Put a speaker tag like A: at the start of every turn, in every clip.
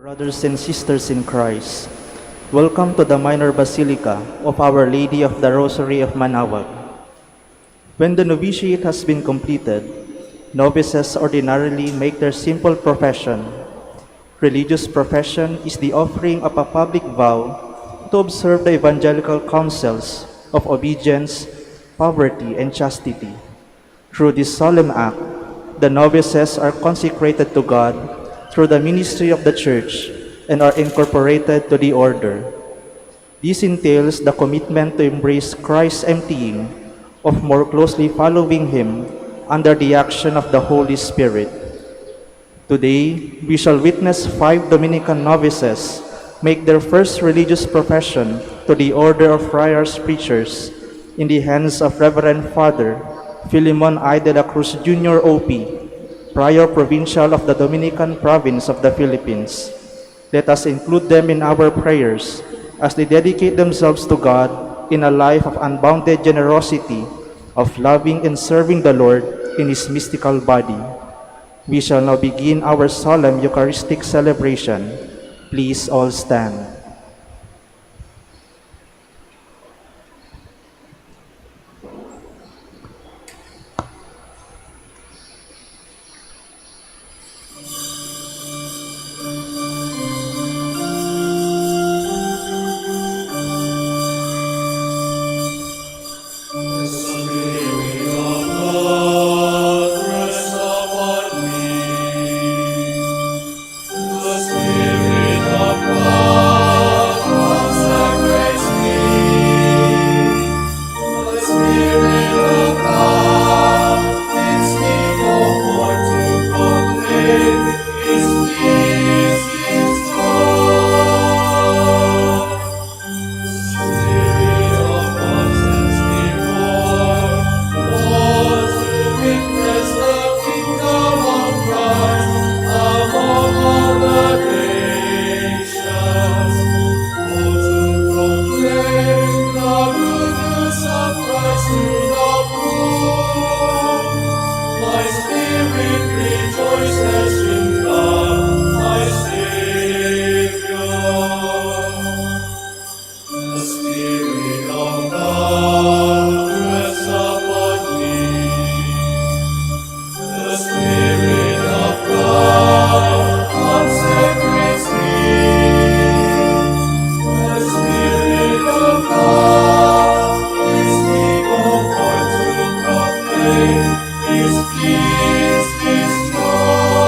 A: Brothers and sisters in Christ, welcome to the Minor Basilica of Our Lady of the Rosary of Manaoag. When the novitiate has been completed, novices ordinarily make their simple profession. Religious profession is the offering of a public vow to observe the evangelical counsels of obedience, poverty, and chastity. Through this solemn act, the novices are consecrated to God through the ministry of the Church and are incorporated to the order. This entails the commitment to embrace Christ's emptying, of more closely following Him under the action of the Holy Spirit. Today, we shall witness 5 Dominican novices make their first religious profession to the Order of Friars Preachers in the hands of Reverend Father Filimon I. de la Cruz Jr. OP, Prior Provincial of the Dominican Province of the Philippines. Let us include them in our prayers as they dedicate themselves to God in a life of unbounded generosity, of loving and serving the Lord in His mystical body. We shall now begin our solemn Eucharistic celebration. Please all stand.
B: His peace is joy.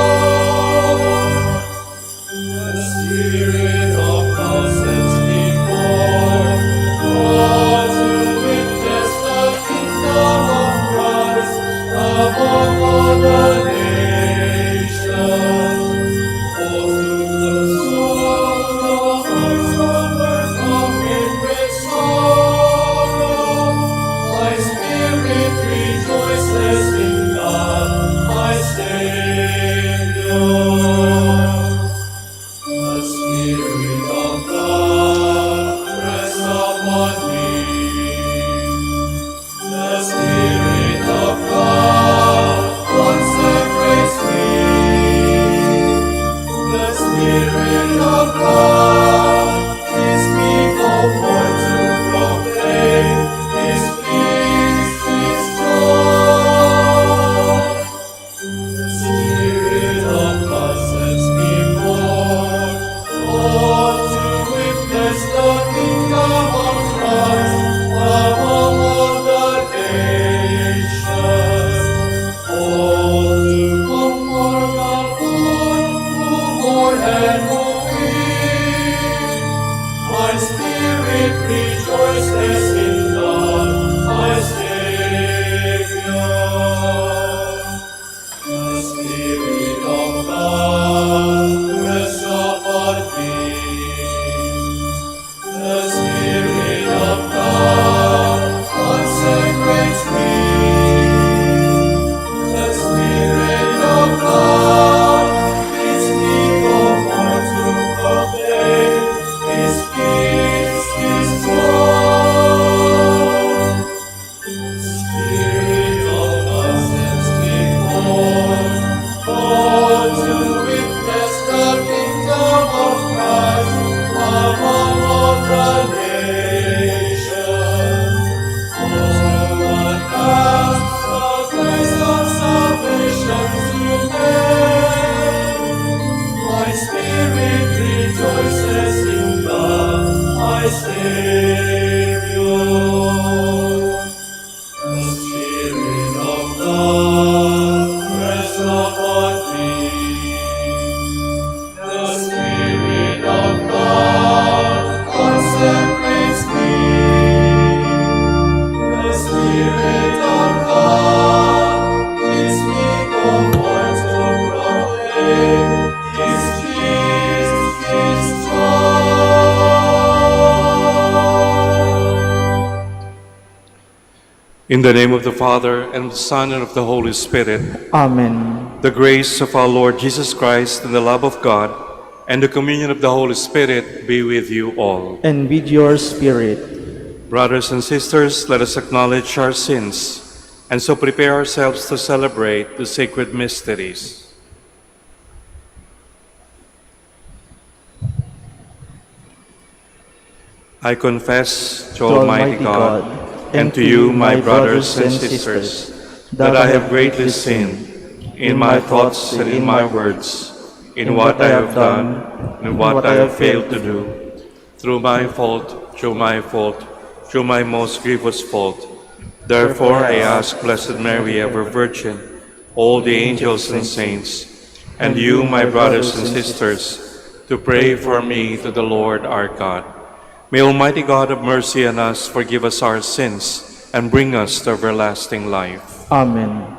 B: In the name of the Father, and of the Son, and of the Holy Spirit.
A: Amen.
B: The grace of our Lord Jesus Christ, and the love of God, and the communion of the Holy Spirit be with you all.
A: And with your spirit.
B: Brothers and sisters, let us acknowledge our sins, and so prepare ourselves to celebrate the sacred mysteries. I confess to Almighty God, and to you, my brothers and sisters, that I have greatly sinned in my thoughts and in my words, in what I have done and what I have failed to do, through my fault, through my most grievous fault. Therefore I ask Blessed Mary, ever Virgin, all the angels and saints, and you, my brothers and sisters, to pray for me to the Lord our God. May Almighty God have mercy on us, forgive us our sins, and bring us to everlasting life.
A: Amen.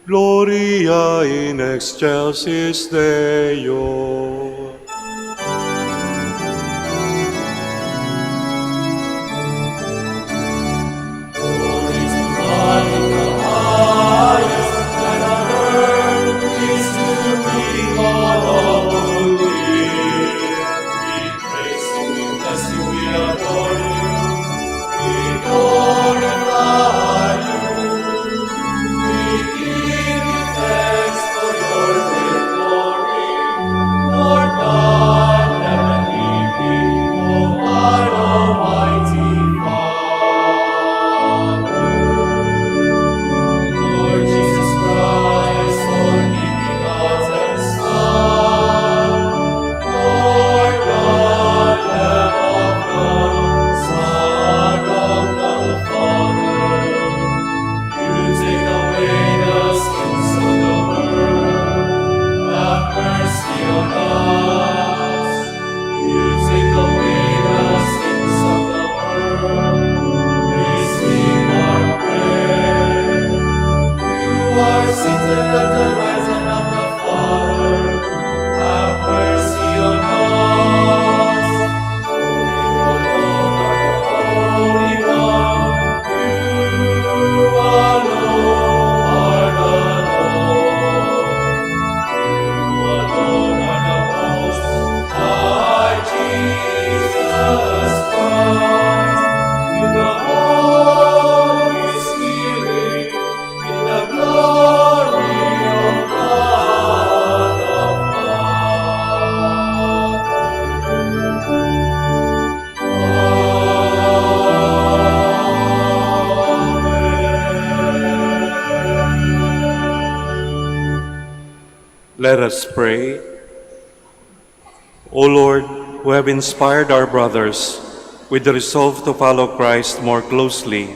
B: Gloria in excelsis Deo. Let us pray. O Lord, who have inspired our brothers with the resolve to follow Christ more closely,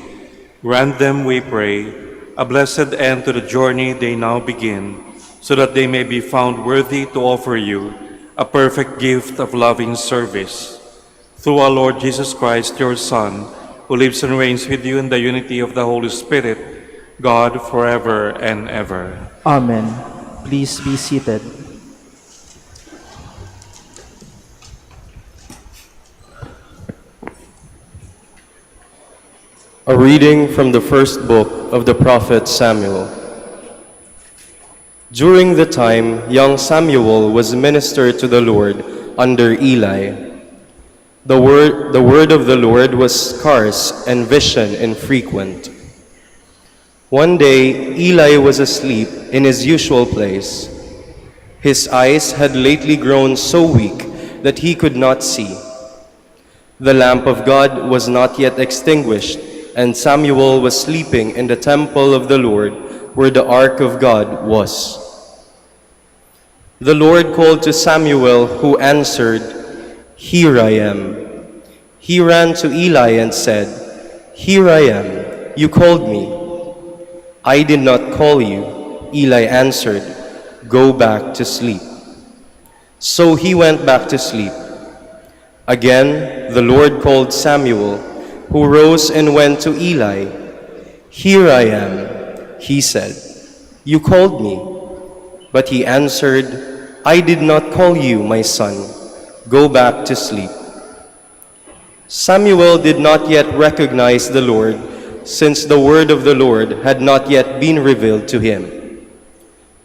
B: grant them, we pray, a blessed end to the journey they now begin, so that they may be found worthy to offer you a perfect gift of loving service. Through our Lord Jesus Christ, your Son, who lives and reigns with you in the unity of the Holy Spirit, God, forever and ever.
A: Amen. Please be seated.
C: A reading from the first book of the prophet Samuel. During the time young Samuel was minister to the Lord under Eli, the word of the Lord was scarce and vision infrequent. One day Eli was asleep in his usual place. His eyes had lately grown so weak that he could not see. The lamp of God was not yet extinguished, and Samuel was sleeping in the temple of the Lord, where the ark of God was. The Lord called to Samuel, who answered, "Here I am." He ran to Eli and said, "Here I am. You called me." "I did not call you," Eli answered. "Go back to sleep." So he went back to sleep. Again, the Lord called Samuel, who rose and went to Eli. "Here I am," he said. "You called me." But he answered, "I did not call you, my son. Go back to sleep." Samuel did not yet recognize the Lord, since the word of the Lord had not yet been revealed to him.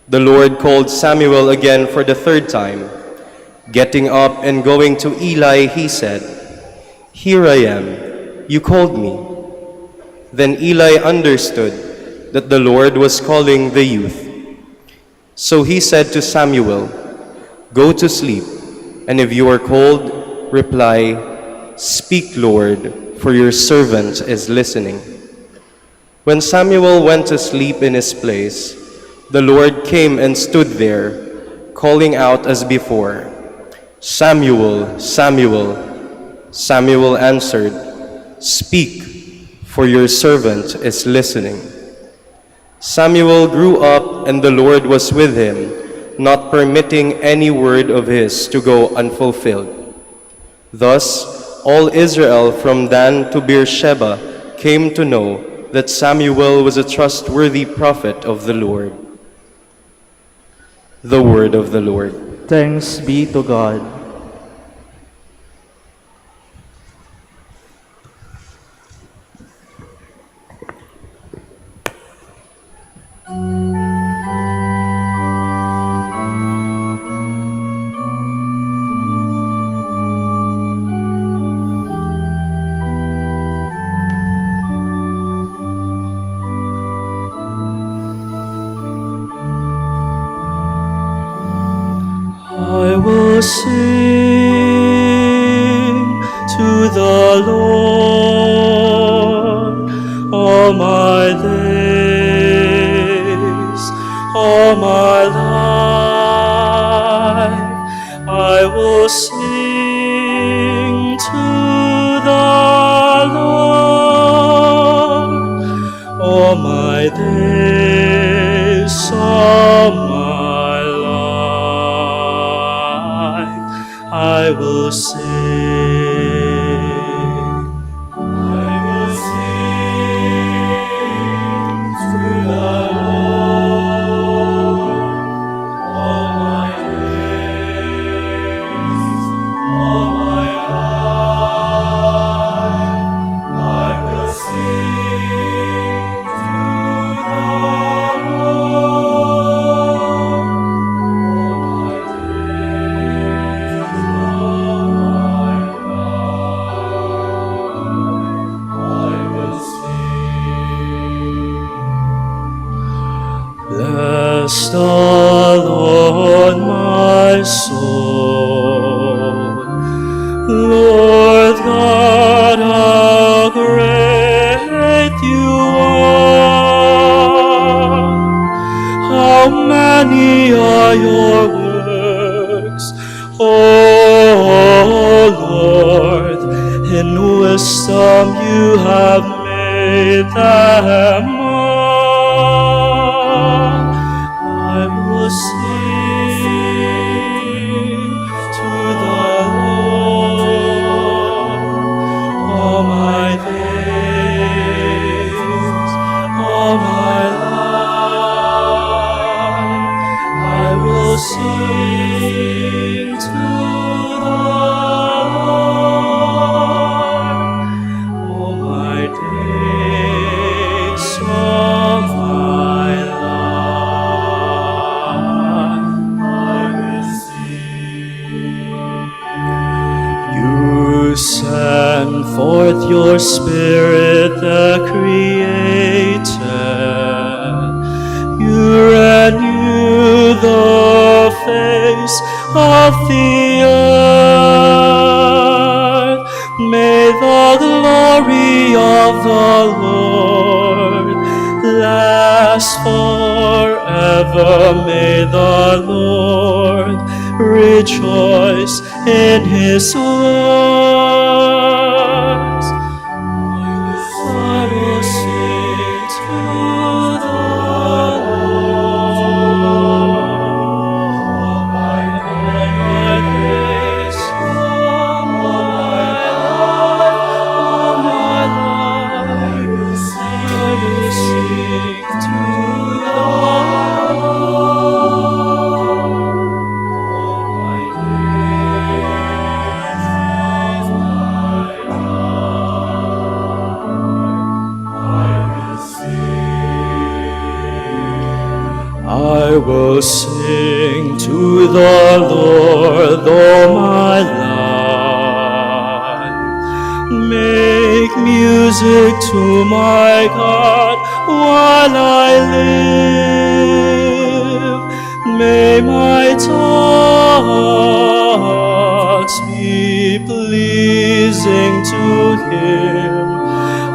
C: The Lord called Samuel again for the third time. Getting up and going to Eli, he said, "Here I am. You called me." Then Eli understood that the Lord was calling the youth. So he said to Samuel, "Go to sleep, and if you are cold, reply, 'Speak, Lord, for your servant is listening.'" When Samuel went to sleep in his place, the Lord came and stood there, calling out as before, "Samuel, Samuel." Samuel answered, "Speak, for your servant is listening." Samuel grew up, and the Lord was with him, not permitting any word of his to go unfulfilled. Thus, all Israel from Dan to Beersheba came to know that Samuel was a trustworthy prophet of the Lord. The word of the Lord.
A: Thanks be to God.
D: I will sing to the Lord all my days, all my life. I will sing to the Lord all my days, all my life. I will sing. I will sing to the Lord all my days, all my life. I will sing to the Lord all my days, all my life. I will sing. Bless the Lord, my soul. Lord God, how great you are! How many are your works, O Lord! In wisdom you have made them all. I will sing to the Lord all my days, all my life. I will sing to the Lord all my days, all my life. I will sing. You send forth your Spirit, the Creator, of the earth. May the glory of the Lord last forever. May the Lord rejoice in his works. I will sing to the Lord. My days, all my life, I will sing to the Lord. My days, I will sing to the Lord all my life. Make music to my God while I live. May my thoughts be pleasing to Him.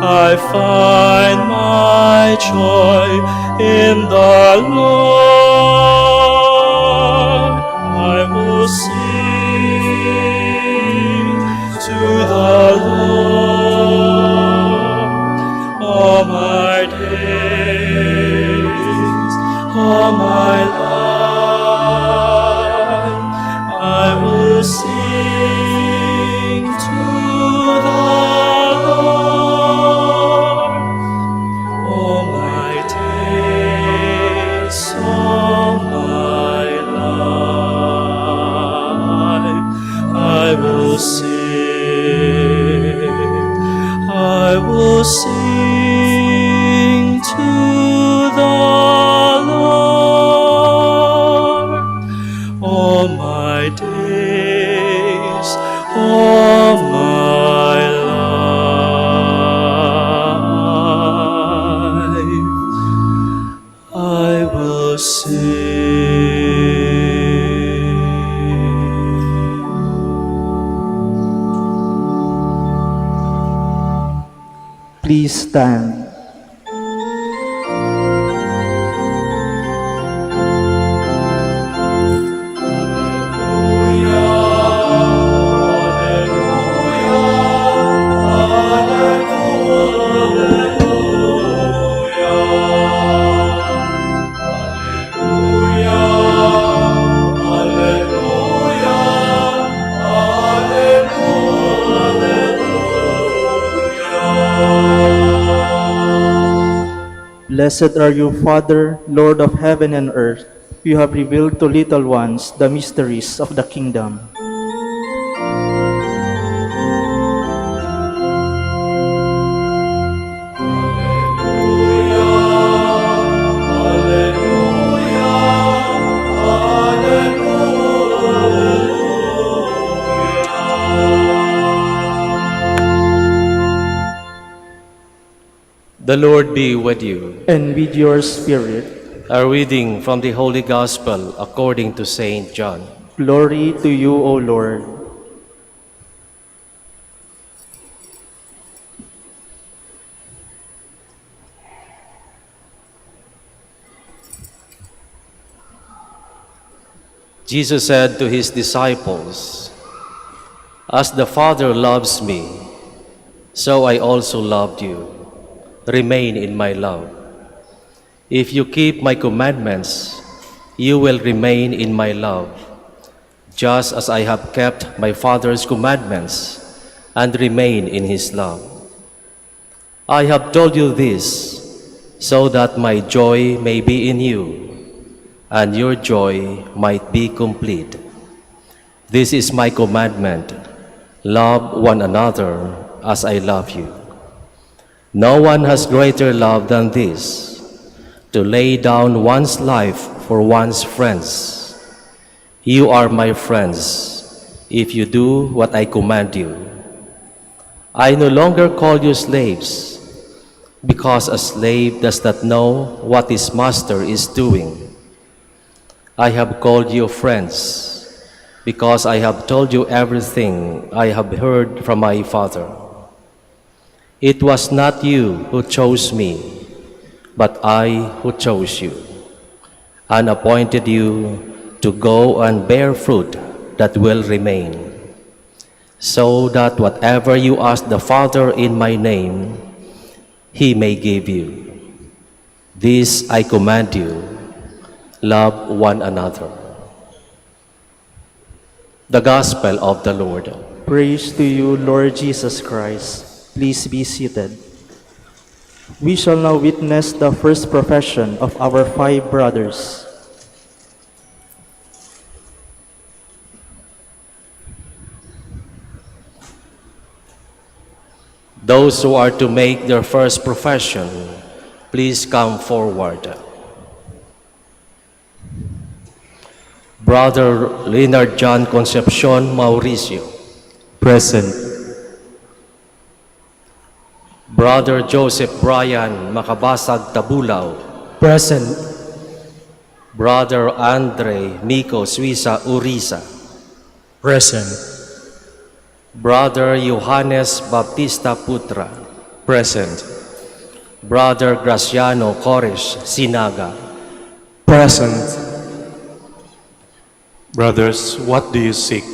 D: I find my joy in the Lord. I will sing to the Lord all my days, all my life. I will sing to the Lord all my days, all my life. I will sing to the Lord all my days, all my life. I will sing.
A: Please stand. Blessed are you, Father, Lord of heaven and earth. You have revealed to little ones the mysteries of the kingdom.
E: The Lord be with you.
A: And with your spirit.
E: A reading from the Holy Gospel according to Saint John.
A: Glory to you, O Lord.
E: Jesus said to his disciples, "As the Father loves me, so I also loved you. Remain in my love. If you keep my commandments, you will remain in my love, just as I have kept my Father's commandments and remain in his love. I have told you this, so that my joy may be in you, and your joy might be complete. This is my commandment: love one another as I love you. No one has greater love than this, to lay down one's life for one's friends. You are my friends if you do what I command you. I no longer call you slaves, because a slave does not know what his master is doing. I have called you friends. because I have told you everything I have heard from my Father. It was not you who chose me, but I who chose you, and appointed you to go and bear fruit that will remain, so that whatever you ask the Father in my name, He may give you. This I command you, love one another. The Gospel of the Lord.
A: Praise to you, Lord Jesus Christ. Please be seated. We shall now witness the first profession of our 5 brothers.
E: Those who are to make their first profession, please come forward. Brother Leonard John Concepcion Mauricio.
D: Present.
E: Brother Joseph Brian Makabasag Tabulaw.
D: Present.
E: Brother Andre Miko Suiza Urisa.
D: Present.
E: Brother Johannes Baptista Putra.
C: Present.
E: Brother Graciano Corish Sinaga.
D: Present.
B: Brothers, what do you seek?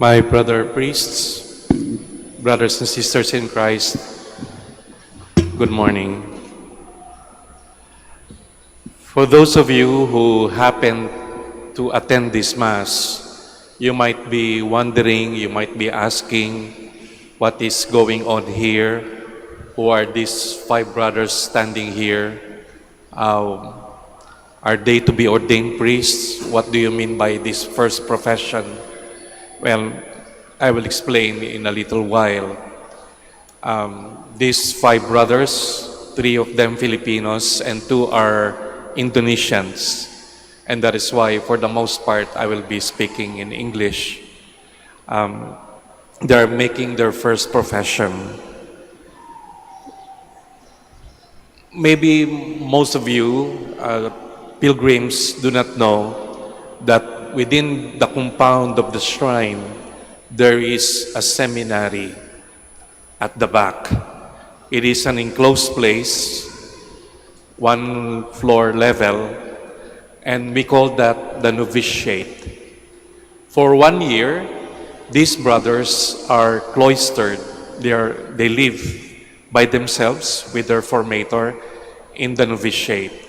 B: My brother priests, brothers and sisters in Christ, good morning. For those of you who happen to attend this Mass, you might be wondering, you might be asking, what is going on here? Who are these 5 brothers standing here? Are they to be ordained priests? What do you mean by this first profession? Well, I will explain in a little while. These 5 brothers, 3 of them Filipinos and 2 are Indonesians. And that is why, for the most part, I will be speaking in English. They're making their first profession. Maybe most of you, pilgrims, do not know that within the compound of the shrine, there is a seminary at the back. It is an enclosed place, 1 floor level, and we call that the novitiate. For 1 year, these brothers are cloistered. They live by themselves with their formator in the novitiate.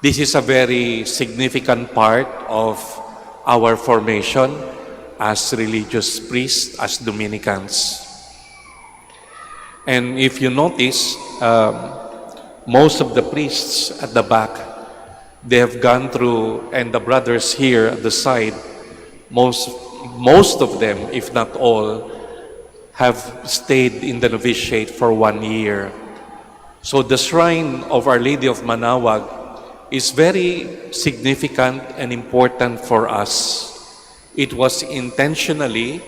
B: This is a very significant part of our formation as religious priests, as Dominicans. And if you notice, most of the priests at the back, they have gone through, and the brothers here at the side, most of them, if not all, have stayed in the novitiate for 1 year. So the shrine of Our Lady of Manaoag is very significant and important for us. It was intentionally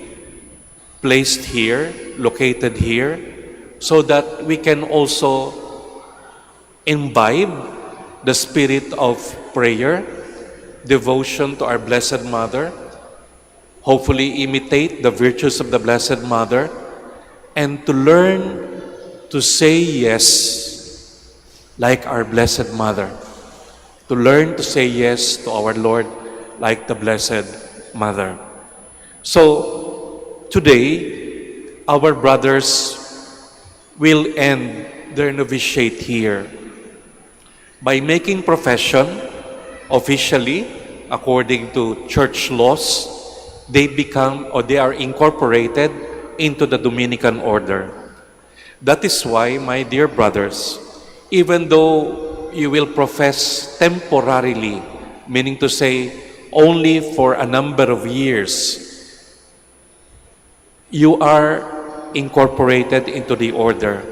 B: placed here, located here, so that we can also imbibe the spirit of prayer, devotion to our Blessed Mother, hopefully imitate the virtues of the Blessed Mother, and to learn to say yes like our Blessed Mother. To learn to say yes to our Lord like the Blessed Mother. So, today, our brothers will end their novitiate here by making profession officially according to church laws, they become or they are incorporated into the Dominican order. That is why, my dear brothers, even though you will profess temporarily, meaning to say only for a number of years, you are incorporated into the order.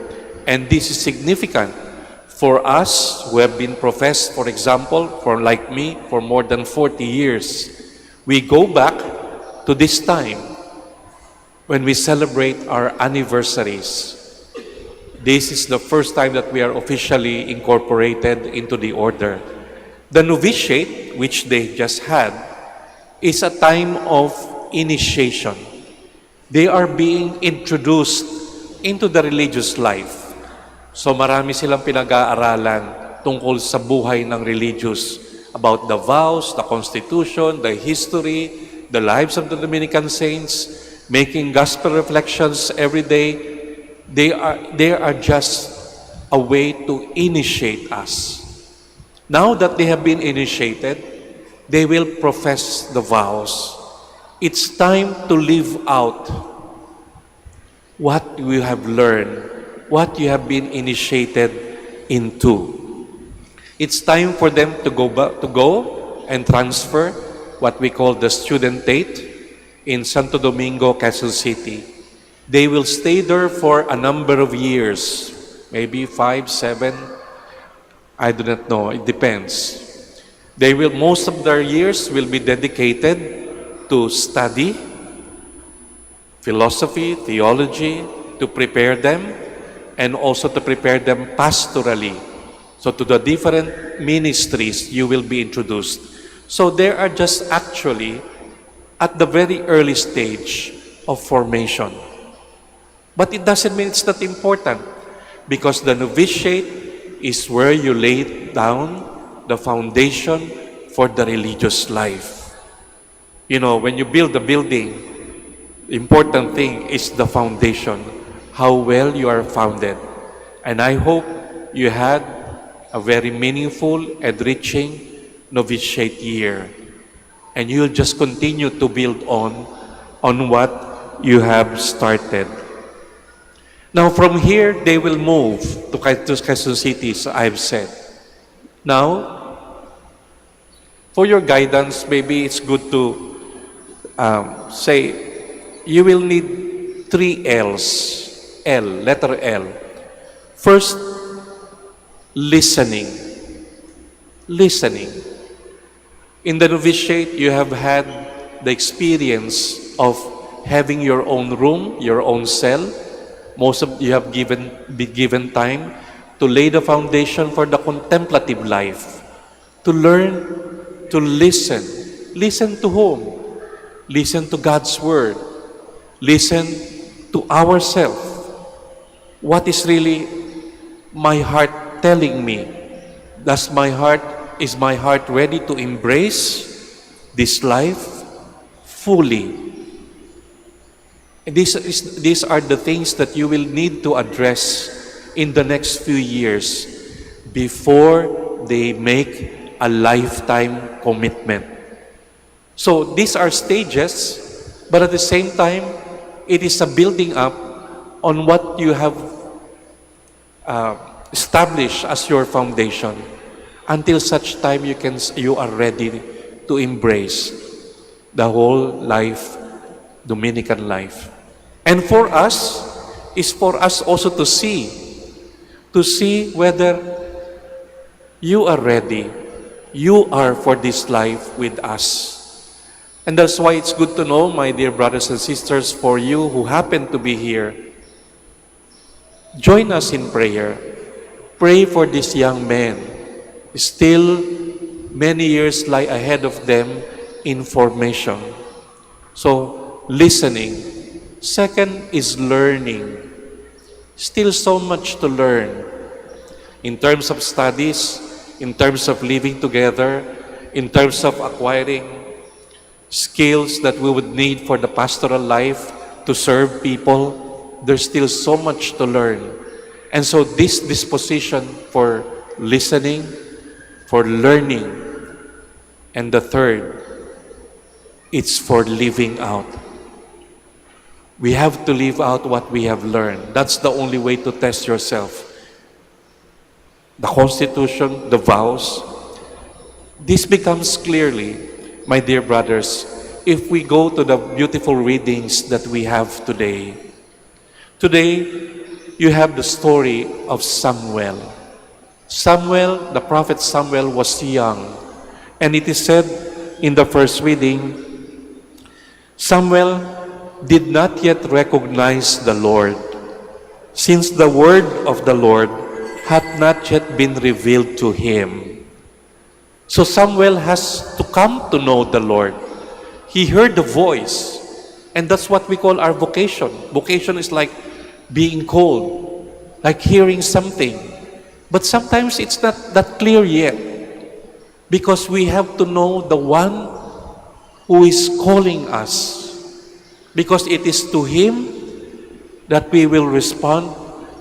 B: And this is significant for us who have been professed, for example, for like me, for more than 40 years. We go back to this time when we celebrate our anniversaries. This is the first time that we are officially incorporated into the order. The novitiate, which they just had, is a time of initiation. They are being introduced into the religious life. So marami silang pinag-aaralan tungkol sa buhay ng religious, about the vows, the constitution, the history, the lives of the Dominican saints, making gospel reflections every day. They are just a way to initiate us. Now that they have been initiated, they will profess the vows. It's time to live out what you have learned, what you have been initiated into. It's time for them to go and transfer what we call the studentate in Santo Domingo, Quezon City. They will stay there for a number of years, maybe 5, 7, I do not know, it depends. Most of their years will be dedicated to study, philosophy, theology, to prepare them, and also to prepare them pastorally. So to the different ministries you will be introduced. So they are just actually at the very early stage of formation. But it doesn't mean it's not important, because the novitiate is where you lay down the foundation for the religious life. You know, when you build a building, the important thing is the foundation, how well you are founded. And I hope you had a very meaningful, enriching novitiate year. And you'll just continue to build on what you have started. Now, from here, they will move to Quezon City, as I've said. Now, for your guidance, maybe it's good to say, you will need 3 L's. L, letter L. First, listening. Listening. In the novitiate, you have had the experience of having your own room, your own cell. Most of you have been given time to lay the foundation for the contemplative life, to learn to listen. Listen to whom? Listen to God's Word. Listen to ourselves. What is really my heart telling me? Is my heart ready to embrace this life fully? And these are the things that you will need to address in the next few years before they make a lifetime commitment. So these are stages, but at the same time, it is a building up on what you have established as your foundation until such time you are ready to embrace the whole life, Dominican life. And for us, is for us also to see whether you are ready, you are for this life with us. And that's why it's good to know, my dear brothers and sisters, for you who happen to be here, join us in prayer. Pray for these young men. Still, many years lie ahead of them in formation. So, listening. Second is learning. Still so much to learn. In terms of studies, in terms of living together, in terms of acquiring skills that we would need for the pastoral life to serve people, there's still so much to learn. And so this disposition for listening, for learning, And the third, it's for living out. We have to live out what we have learned. That's the only way to test yourself. The Constitution, the vows, this becomes clearly, my dear brothers, if we go to the beautiful readings that we have today. Today, you have the story of Samuel. Samuel, the prophet Samuel, was young. And it is said in the first reading, Samuel did not yet recognize the Lord, since the word of the Lord had not yet been revealed to him. So Samuel has to come to know the Lord. He heard the voice, and that's what we call our vocation. Vocation is like being called, like hearing something. But sometimes it's not that clear yet, because we have to know the one who is calling us, because it is to him that we will respond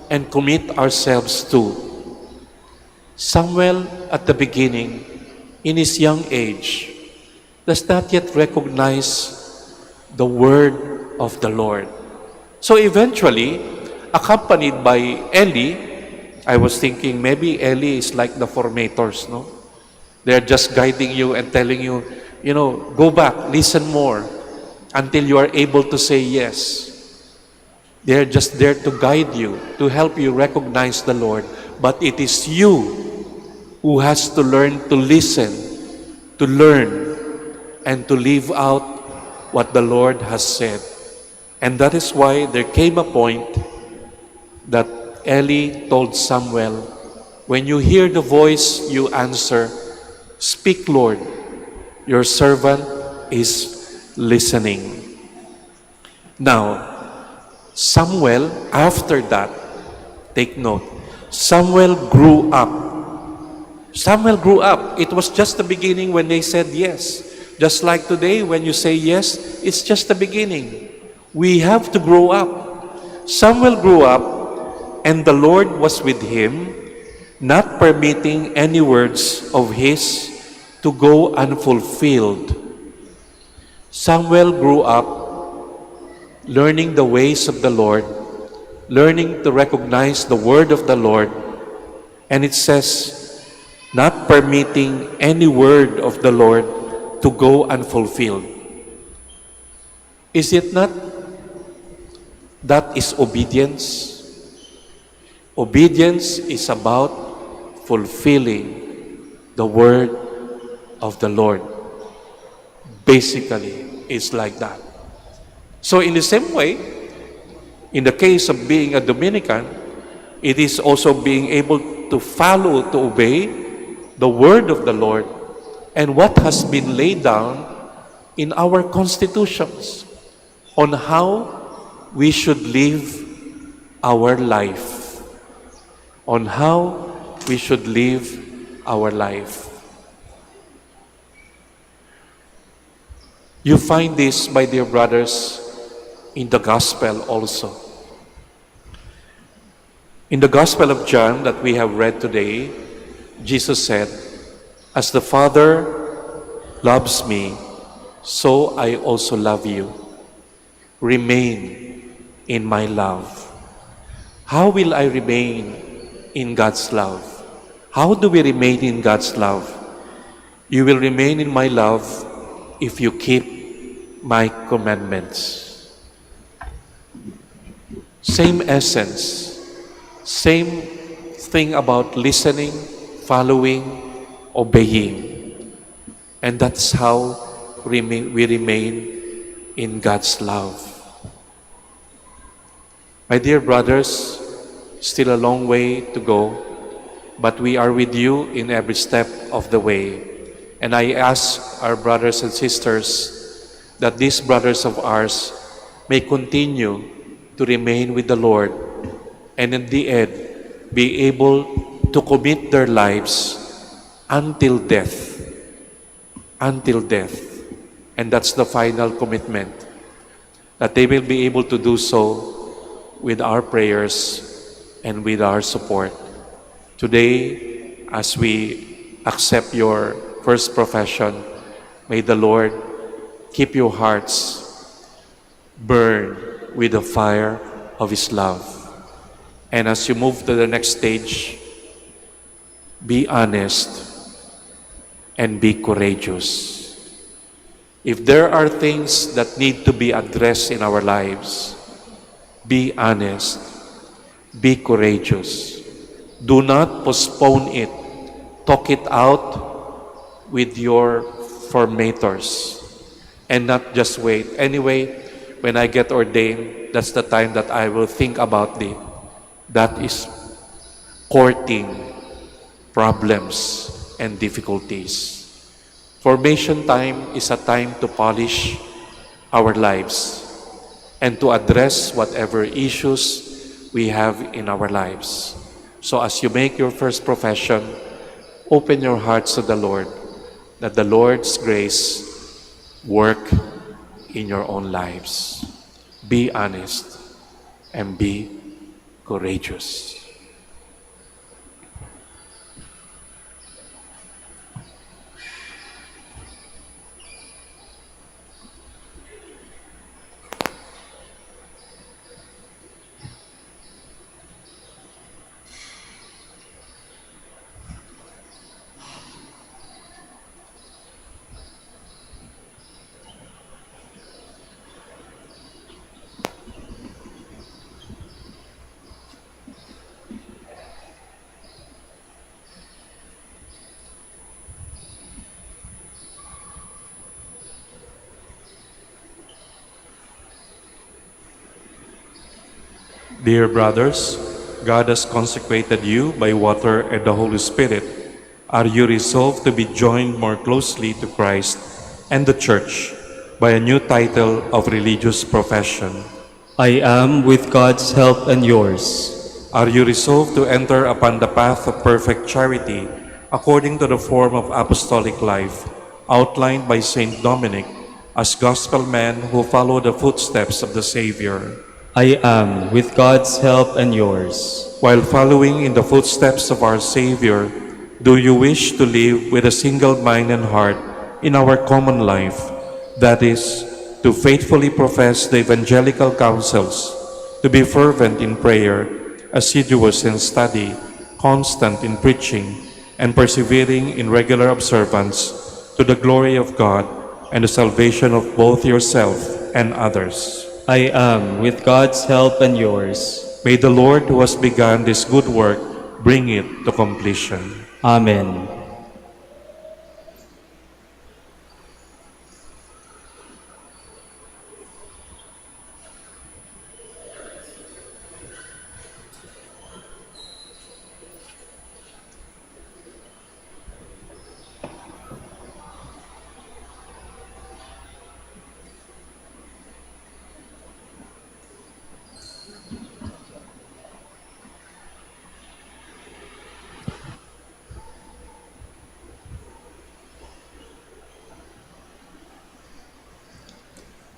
B: and commit ourselves to. Samuel, at the beginning, in his young age, does not yet recognize the word of the Lord. So eventually, accompanied by Eli, I was thinking maybe Eli is like the formators, no? They're just guiding you and telling you, go back, listen more, until you are able to say yes. They're just there to guide you, to help you recognize the Lord. But it is you who has to learn to listen, to learn, and to live out what the Lord has said. And that is why there came a point that Eli told Samuel, when you hear the voice, you answer, "Speak, Lord, your servant is listening." Now, Samuel, after that, take note, Samuel grew up. Samuel grew up. It was just the beginning when they said yes. Just like today, when you say yes, it's just the beginning. We have to grow up. Samuel grew up, and the Lord was with him, not permitting any words of his to go unfulfilled. Samuel grew up learning the ways of the Lord, learning to recognize the word of the Lord, and it says, not permitting any word of the Lord to go unfulfilled. Is it not that is obedience? Obedience is about fulfilling the word of the Lord. Basically, it's like that. So in the same way, in the case of being a Dominican, it is also being able to follow, to obey the word of the Lord and what has been laid down in our constitutions on how we should live our life. On how we should live our life. You find this, my dear brothers, in the gospel also. In the Gospel of John that we have read today, Jesus said, "As the Father loves me, so I also love you. Remain in my love." How will I remain in God's love? How do we remain in God's love? You will remain in my love if you keep my commandments. Same essence, same thing about listening, following, obeying. And that's how we remain in God's love. My dear brothers, still a long way to go, but we are with you in every step of the way. And I ask our brothers and sisters that these brothers of ours may continue to remain with the Lord and in the end be able to commit their lives until death. Until death. And that's the final commitment, that they will be able to do so with our prayers and with our support. Today, as we accept your first profession, May the Lord keep your hearts burn with the fire of His love. And as you move to the next stage, be honest and be courageous. If there are things that need to be addressed in our lives, be honest, be courageous. Do not postpone it. Talk it out with your formators and not just wait. Anyway, when I get ordained, that's the time that I will think about it. That is courting problems and difficulties. Formation time is a time to polish our lives and to address whatever issues we have in our lives. So as you make your first profession, open your hearts to the Lord, that the Lord's grace work in your own lives. Be honest and be courageous. Dear brothers, God has consecrated you by water and the Holy Spirit. Are you resolved to be joined more closely to Christ and the Church by a new title of religious profession?
D: I am, with God's help and yours.
B: Are you resolved to enter upon the path of perfect charity according to the form of apostolic life outlined by Saint Dominic as gospel men who follow the footsteps of the Savior?
D: I am, with God's help and yours.
B: While following in the footsteps of our Savior, do you wish to live with a single mind and heart in our common life? That is, to faithfully profess the evangelical counsels, to be fervent in prayer, assiduous in study, constant in preaching, and persevering in regular observance to the glory of God and the salvation of both yourself and others.
D: I am, with God's help and yours.
B: May the Lord who has begun this good work bring it to completion.
D: Amen.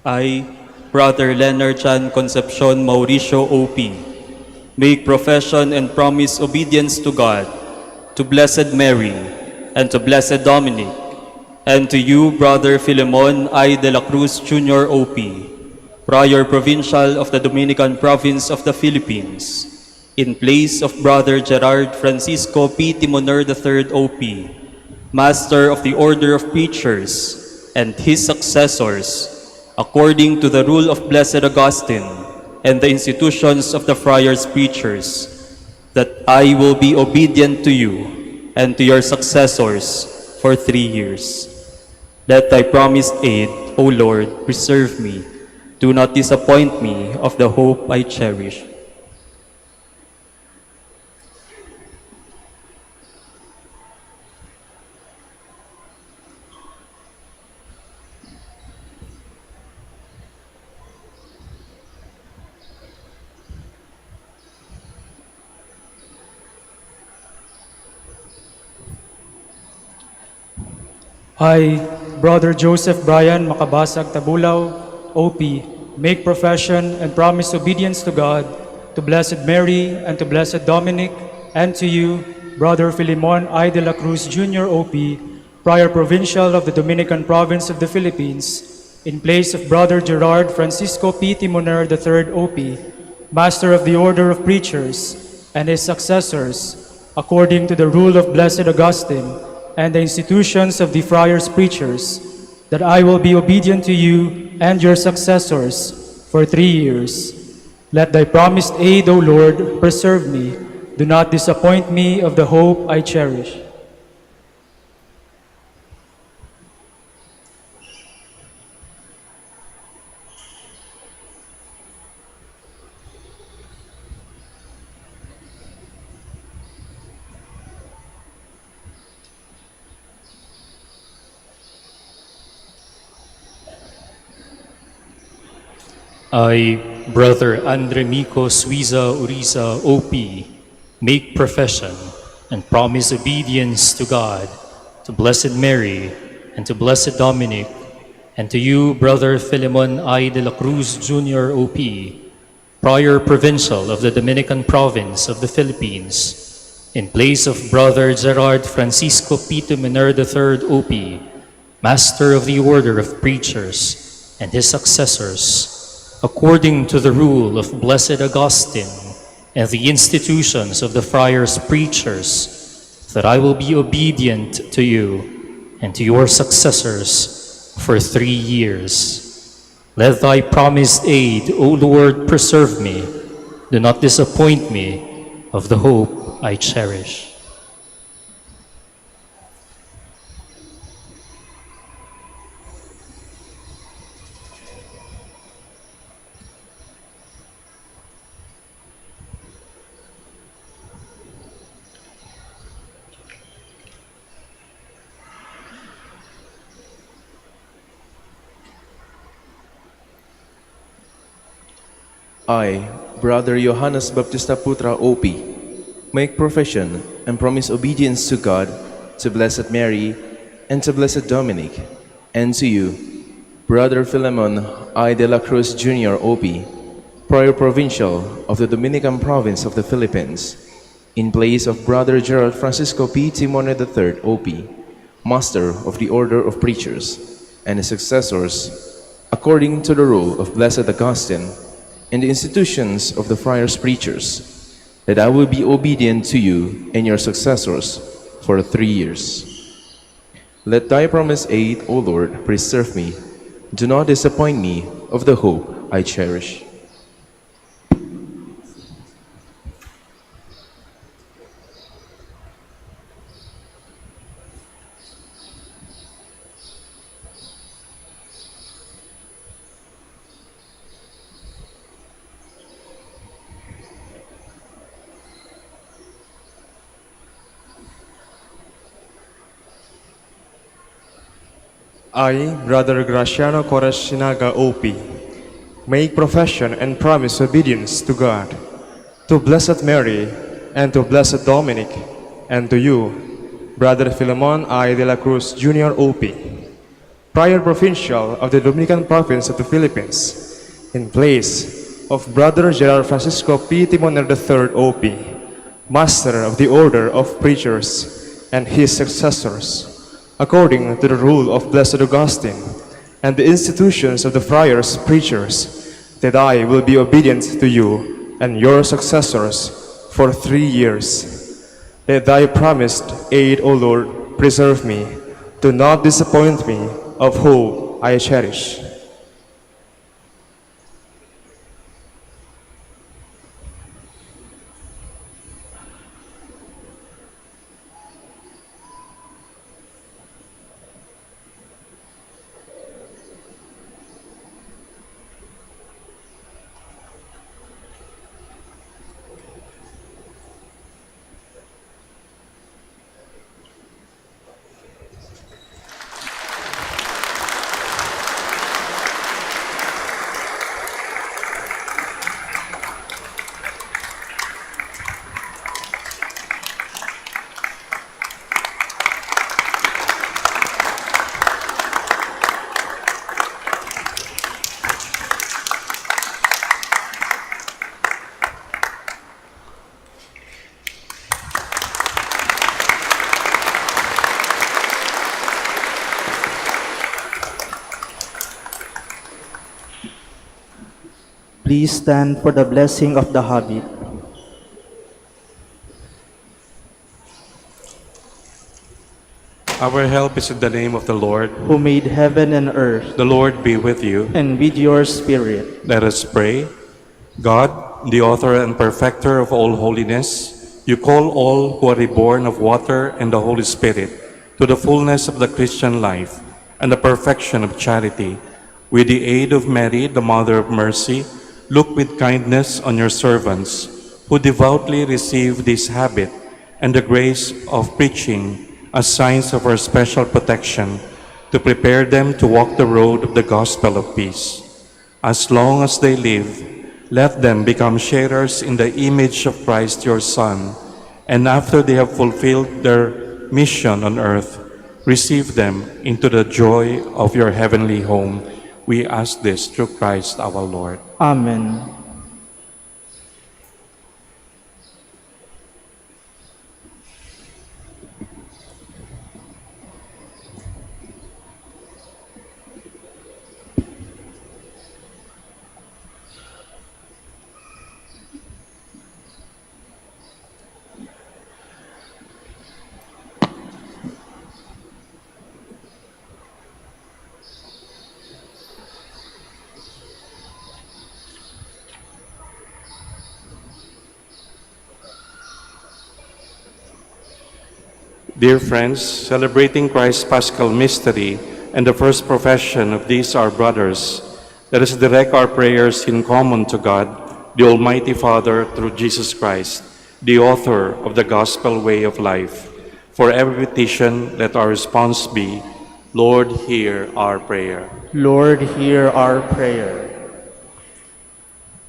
D: I, Brother Leonard Chan Concepcion Mauricio O.P., make profession and promise obedience to God, to Blessed Mary, and to Blessed Dominic, and to you, Brother Filemon I. de la Cruz Jr. O.P., Prior Provincial of the Dominican Province of the Philippines, in place of Brother Gerard Francisco P. Timoner III O.P., Master of the Order of Preachers, and his successors, according to the rule of Blessed Augustine and the institutions of the Friars Preachers, that I will be obedient to you and to your successors for 3 years. Let thy promised aid, O Lord, preserve me. Do not disappoint me of the hope I cherish.
F: I, Brother Joseph Brian Makabasag Tabulaw, OP, make profession and promise obedience to God, to Blessed Mary, and to Blessed Dominic, and to you, Brother Filemon I. de la Cruz Jr. OP, Prior Provincial of the Dominican Province of the Philippines, in place of Brother Gerard Francisco P. Timoner III, OP, Master of the Order of Preachers, and his successors, according to the rule of Blessed Augustine and the institutions of the Friars Preachers, that I will be obedient to you and your successors for 3 years. Let thy promised aid, O Lord, preserve me. Do not disappoint me of the hope I cherish.
G: I, Brother Andremico Suiza Uriza, OP, make profession and promise obedience to God, to Blessed Mary, and to Blessed Dominic, and to you, Brother Filemon I. de la Cruz Jr., OP, Prior Provincial of the Dominican Province of the Philippines, in place of Brother Gerard Francisco P. Timoner III, OP, Master of the Order of Preachers, and his successors, according to the rule of Blessed Augustine and the institutions of the Friars Preachers, that I will be obedient to you and to your successors for 3 years. Let thy promised aid, O Lord, preserve me. Do not disappoint me of the hope I cherish.
H: I, Brother Johannes Baptista Putra, OP, make profession and promise obedience to God, to Blessed Mary, and to Blessed Dominic, and to you, Brother Filemon I. de la Cruz Jr., OP, Prior Provincial of the Dominican Province of the Philippines, in place of Brother Gerald Francisco P. Timoner III, OP, Master of the Order of Preachers, and his successors, according to the rule of Blessed Augustine, and the institutions of the Friars Preachers, that I will be obedient to you and your successors for 3 years. Let thy promised aid, O Lord, preserve me. Do not disappoint me of the hope I cherish.
I: I, Brother Graciano Corres Sinaga, OP, make profession and promise obedience to God, to Blessed Mary, and to Blessed Dominic, and to you, Brother Filemon I. de la Cruz Jr., OP, Prior Provincial of the Dominican Province of the Philippines, in place of Brother Gerard Francisco P. Timoner III, OP, Master of the Order of Preachers, and his successors, according to the rule of Blessed Augustine and the institutions of the Friars Preachers, that I will be obedient to you and your successors for 3 years. Let thy promised aid, O Lord, preserve me. Do not disappoint me of hope I cherish.
A: Please stand for the blessing of the habit.
B: Our help is in the name of the Lord.
A: Who made heaven and earth,
B: The Lord be with you.
A: and with your spirit.
B: Let us pray. God, the author and perfecter of all holiness, you call all who are reborn of water and the Holy Spirit to the fullness of the Christian life and the perfection of charity. With the aid of Mary, the Mother of Mercy, look with kindness on your servants who devoutly receive this habit and the grace of preaching as signs of our special protection, to prepare them to walk the road of the gospel of peace. As long as they live, let them become sharers in the image of Christ your Son, and after they have fulfilled their mission on earth, receive them into the joy of your heavenly home. We ask this through Christ our Lord.
A: Amen.
B: Dear friends, celebrating Christ's Paschal mystery and the first profession of these our brothers, let us direct our prayers in common to God, the Almighty Father, through Jesus Christ, the author of the gospel way of life. For every petition, let our response be, Lord, hear our prayer.
A: Lord, hear our prayer.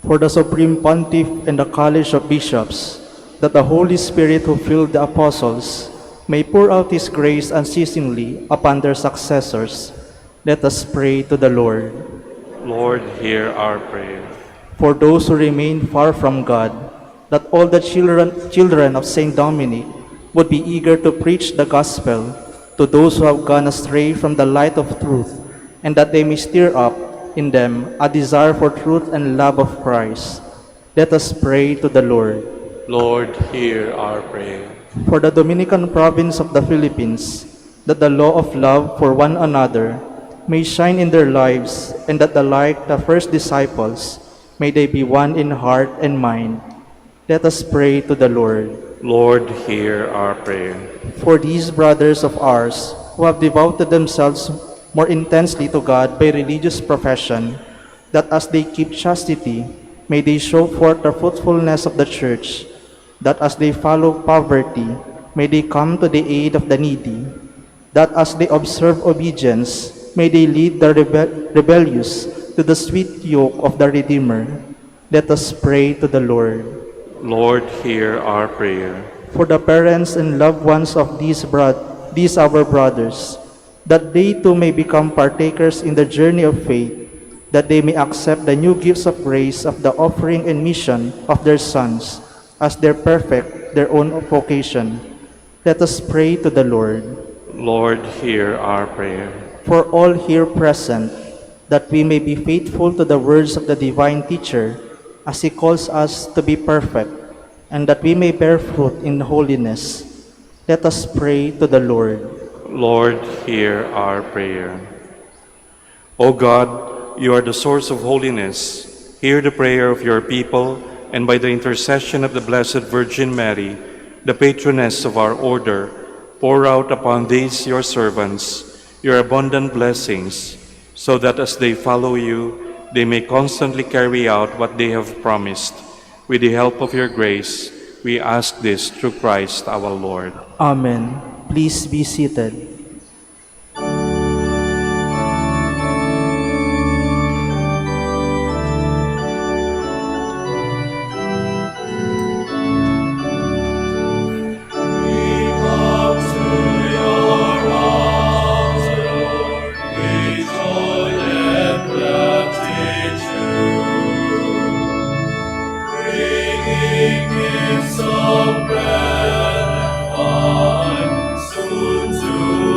A: For the Supreme Pontiff and the College of Bishops, that the Holy Spirit who filled the apostles may pour out His grace unceasingly upon their successors, let us pray to the Lord.
B: Lord, hear our prayer.
A: For those who remain far from God, that all the children of Saint Dominic would be eager to preach the gospel to those who have gone astray from the light of truth, and that they may stir up in them a desire for truth and love of Christ. Let us pray to the Lord.
B: Lord, hear our prayer.
A: For the Dominican province of the Philippines, that the law of love for one another may shine in their lives, and that like the first disciples, may they be one in heart and mind. Let us pray to the Lord.
B: Lord, hear our prayer.
A: For these brothers of ours who have devoted themselves more intensely to God by religious profession, that as they keep chastity, may they show forth the fruitfulness of the Church, that as they follow poverty, may they come to the aid of the needy, that as they observe obedience, may they lead the rebellious to the sweet yoke of the Redeemer. Let us pray to the Lord.
B: Lord, hear our prayer.
A: For the parents and loved ones of these our brothers, that they too may become partakers in the journey of faith, that they may accept the new gifts of grace of the offering and mission of their sons, as they perfect their own vocation. Let us pray to the Lord.
B: Lord, hear our prayer.
A: For all here present, that we may be faithful to the words of the divine teacher, as he calls us to be perfect, and that we may bear fruit in holiness. Let us pray to the Lord.
B: Lord, hear our prayer. O God, you are the source of holiness. Hear the prayer of your people, and by the intercession of the Blessed Virgin Mary, the patroness of our order, pour out upon these your servants your abundant blessings, so that as they follow you, they may constantly carry out what they have promised. With the help of your grace, we ask this through Christ our Lord.
A: Amen. Please be seated.
J: Of bread and wine, soon to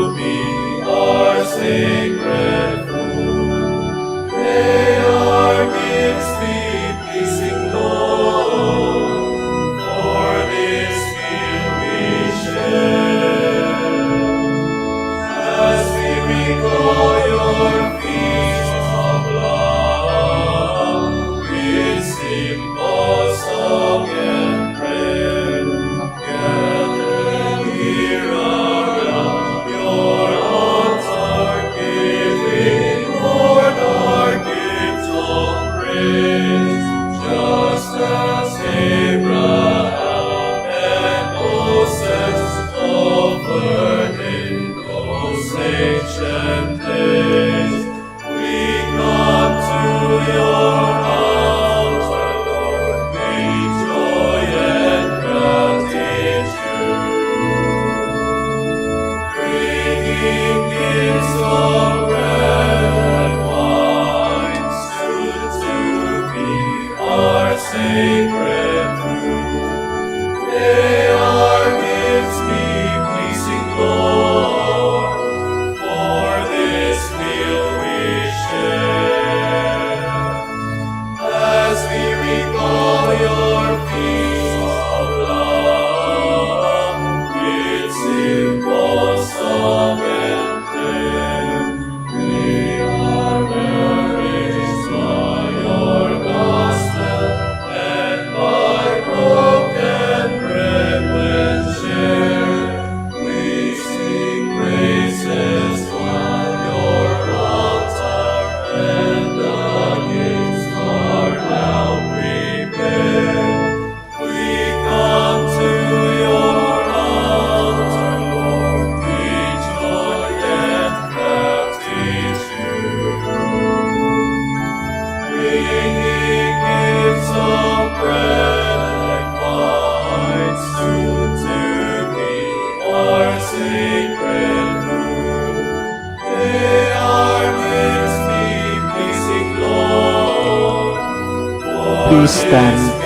A: Please stand.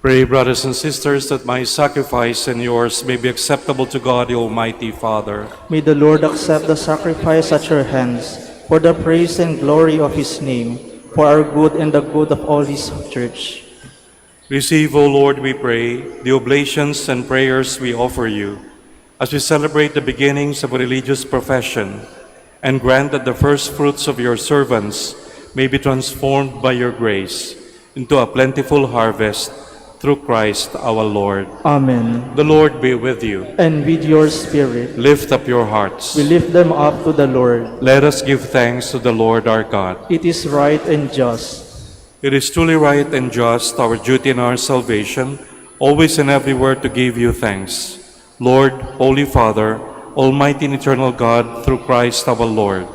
B: Pray, brothers and sisters, that my sacrifice and yours may be acceptable to God, the Almighty Father.
A: May the Lord accept the sacrifice at your hands for the praise and glory of his name, for our good and the good of all his church.
B: Receive, O Lord, we pray, the oblations and prayers we offer you, as we celebrate the beginnings of a religious profession, and grant that the first fruits of your servants may be transformed by your grace into a plentiful harvest, through Christ our Lord.
A: Amen.
B: The Lord be with you.
A: And with your spirit,
B: Lift up your hearts.
A: we lift them up to the Lord.
B: Let us give thanks to the Lord our God.
A: It is right and just.
B: It is truly right and just, our duty and our salvation, always and everywhere to give you thanks. Lord, Holy Father, Almighty and eternal God, through Christ our Lord.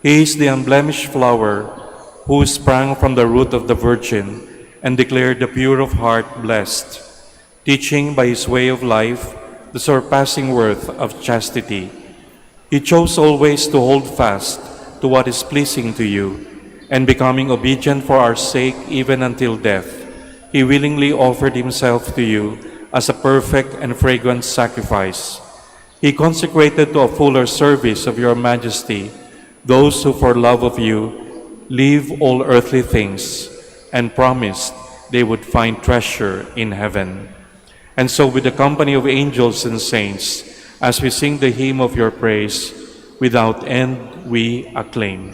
B: He is the unblemished flower who sprang from the root of the Virgin and declared the pure of heart blessed, teaching by his way of life the surpassing worth of chastity. He chose always to hold fast to what is pleasing to you, and becoming obedient for our sake even until death, he willingly offered himself to you as a perfect and fragrant sacrifice. He consecrated to a fuller service of your majesty those who for love of you leave all earthly things, and promised they would find treasure in heaven. And so with the company of angels and saints, as we sing the hymn of your praise, without end we acclaim.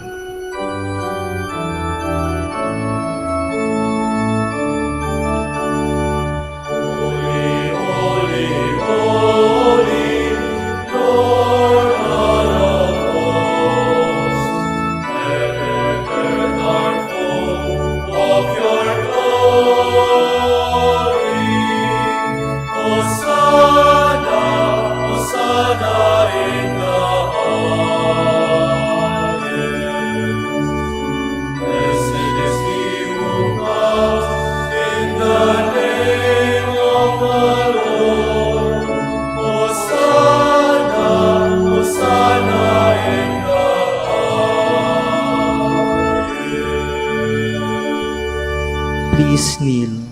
A: Please kneel.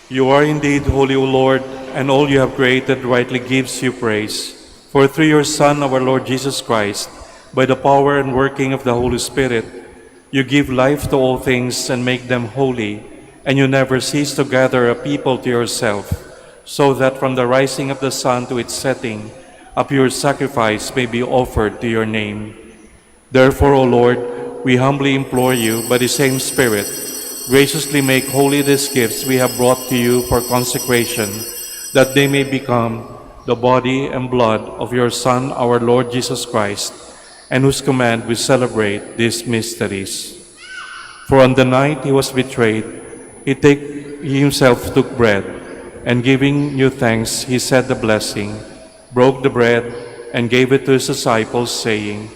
B: You are indeed holy, O Lord, and all you have created rightly gives you praise. For through your Son, our Lord Jesus Christ, by the power and working of the Holy Spirit, you give life to all things and make them holy, and you never cease to gather a people to yourself, so that from the rising of the sun to its setting, a pure sacrifice may be offered to your name. Therefore, O Lord, we humbly implore you, by the same Spirit, graciously make holy these gifts we have brought to you for consecration, that they may become the body and blood of your Son, our Lord Jesus Christ, and whose command we celebrate these mysteries. For on the night he was betrayed, he himself took bread, and giving you thanks, he said the blessing, broke the bread, and gave it to his disciples, saying,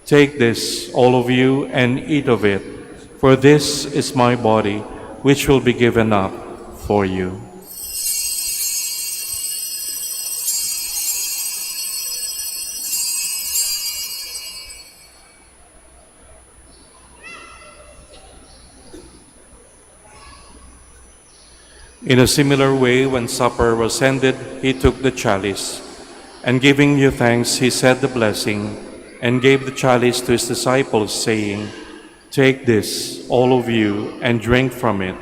B: "Take this, all of you, and eat of it, for this is my body, which will be given up for you." In a similar way, when supper was ended, he took the chalice, and giving you thanks, he said the blessing, and gave the chalice to his disciples, saying, "Take this, all of you, and drink from it,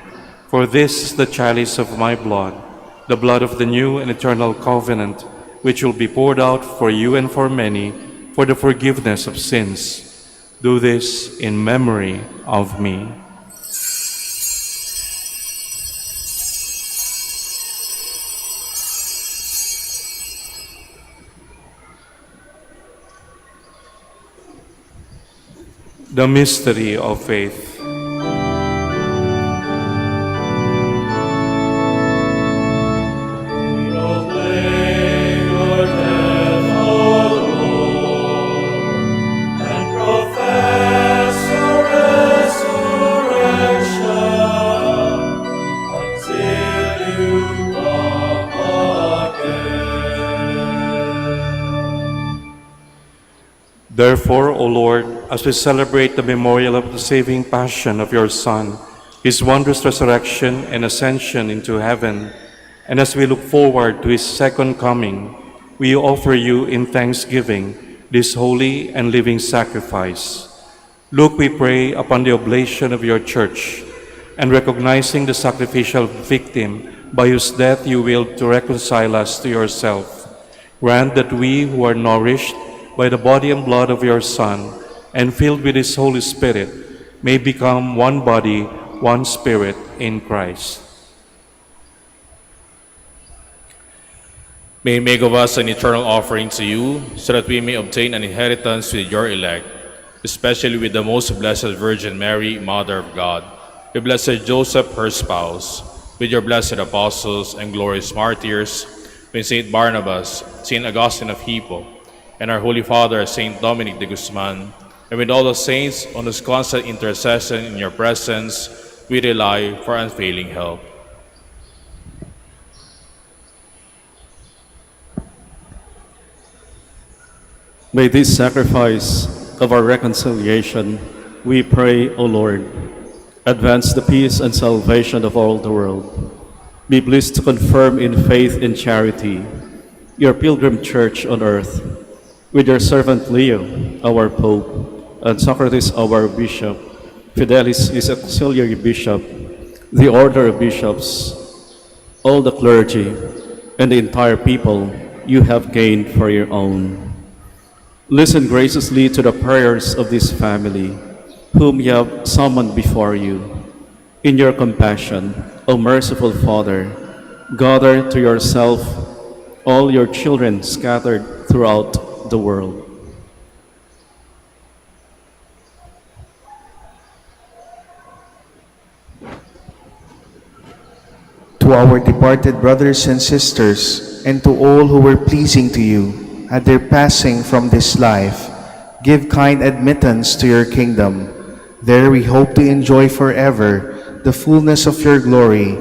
B: for this is the chalice of my blood, the blood of the new and eternal covenant, which will be poured out for you and for many for the forgiveness of sins. Do this in memory of me." The mystery of faith. Therefore, O Lord, as we celebrate the memorial of the saving passion of your Son, his wondrous resurrection and ascension into heaven, and as we look forward to his second coming, we offer you in thanksgiving this holy and living sacrifice. Look, we pray, upon the oblation of your church, and recognizing the sacrificial victim by whose death you willed to reconcile us to yourself, grant that we who are nourished by the body and blood of your Son, and filled with his Holy Spirit, may become one body, one spirit in Christ.
J: May you make of us an eternal offering to you, so that we may obtain an inheritance with your elect, especially with the most blessed Virgin Mary, Mother of God, with blessed Joseph, her spouse, with your blessed apostles and glorious martyrs, with Saint Barnabas, Saint Augustine of Hippo, and our Holy Father, Saint Dominic de Guzman, and with all the saints on whose constant intercession in your presence, we rely for unfailing help.
K: May this sacrifice of our reconciliation, we pray, O Lord, advance the peace and salvation of all the world. Be pleased to confirm in faith and charity your pilgrim church on earth, with your servant Leo, our Pope, and Socrates, our Bishop, Fidelis, his auxiliary bishop, the order of bishops, all the clergy, and the entire people you have gained for your own. Listen graciously to the prayers of this family, whom you have summoned before you. In your compassion, O merciful Father, gather to yourself all your children scattered throughout the world.
L: To our departed brothers and sisters, and to all who were pleasing to you at their passing from this life, give kind admittance to your kingdom. There we hope to enjoy forever the fullness of your glory,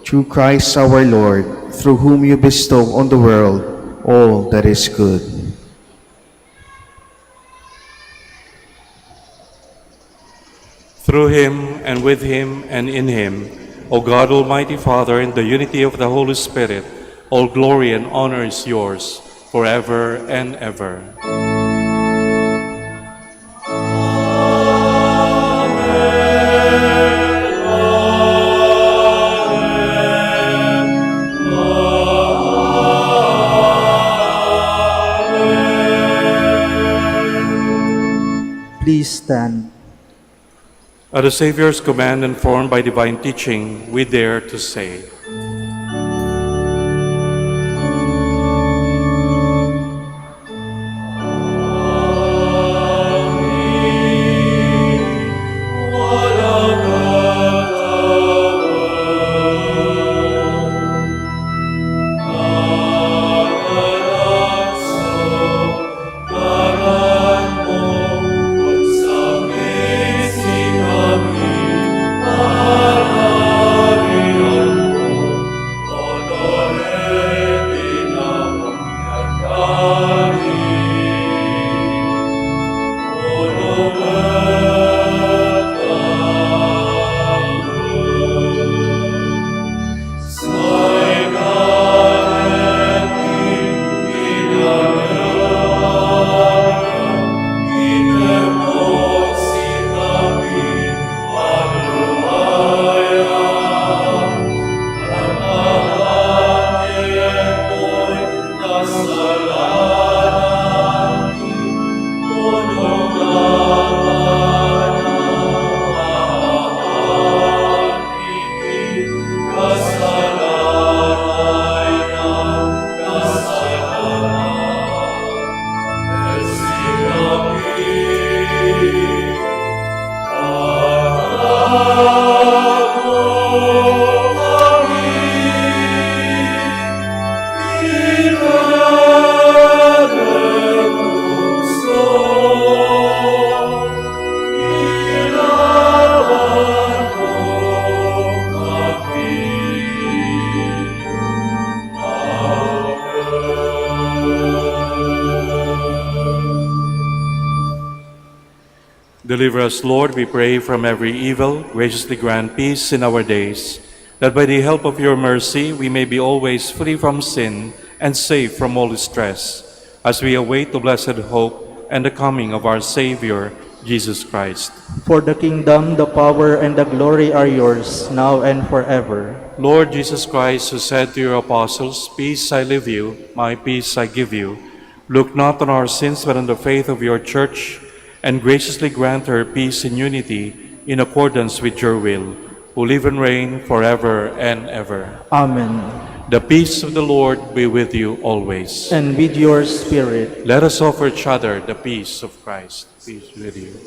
L: through Christ our Lord, through whom you bestow on the world all that is good.
B: Through him, and with him, and in him, O God, Almighty Father, in the unity of the Holy Spirit, all glory and honor is yours, forever and ever.
A: Please stand.
B: At the Savior's command, informed by divine teaching, we dare to say, Deliver us, Lord, we pray, from every evil. Graciously grant peace in our days, that by the help of your mercy we may be always free from sin and safe from all distress, as we await the blessed hope and the coming of our Savior, Jesus Christ.
A: For the kingdom, the power, and the glory are yours, now and forever.
B: Lord Jesus Christ, who said to your apostles, "Peace I leave you, my peace I give you," look not on our sins but on the faith of your church, and graciously grant her peace and unity in accordance with your will, who live and reign forever and ever.
A: Amen.
B: The peace of the Lord be with you always.
A: And with your spirit.
B: Let us offer each other the peace of Christ. Peace with you.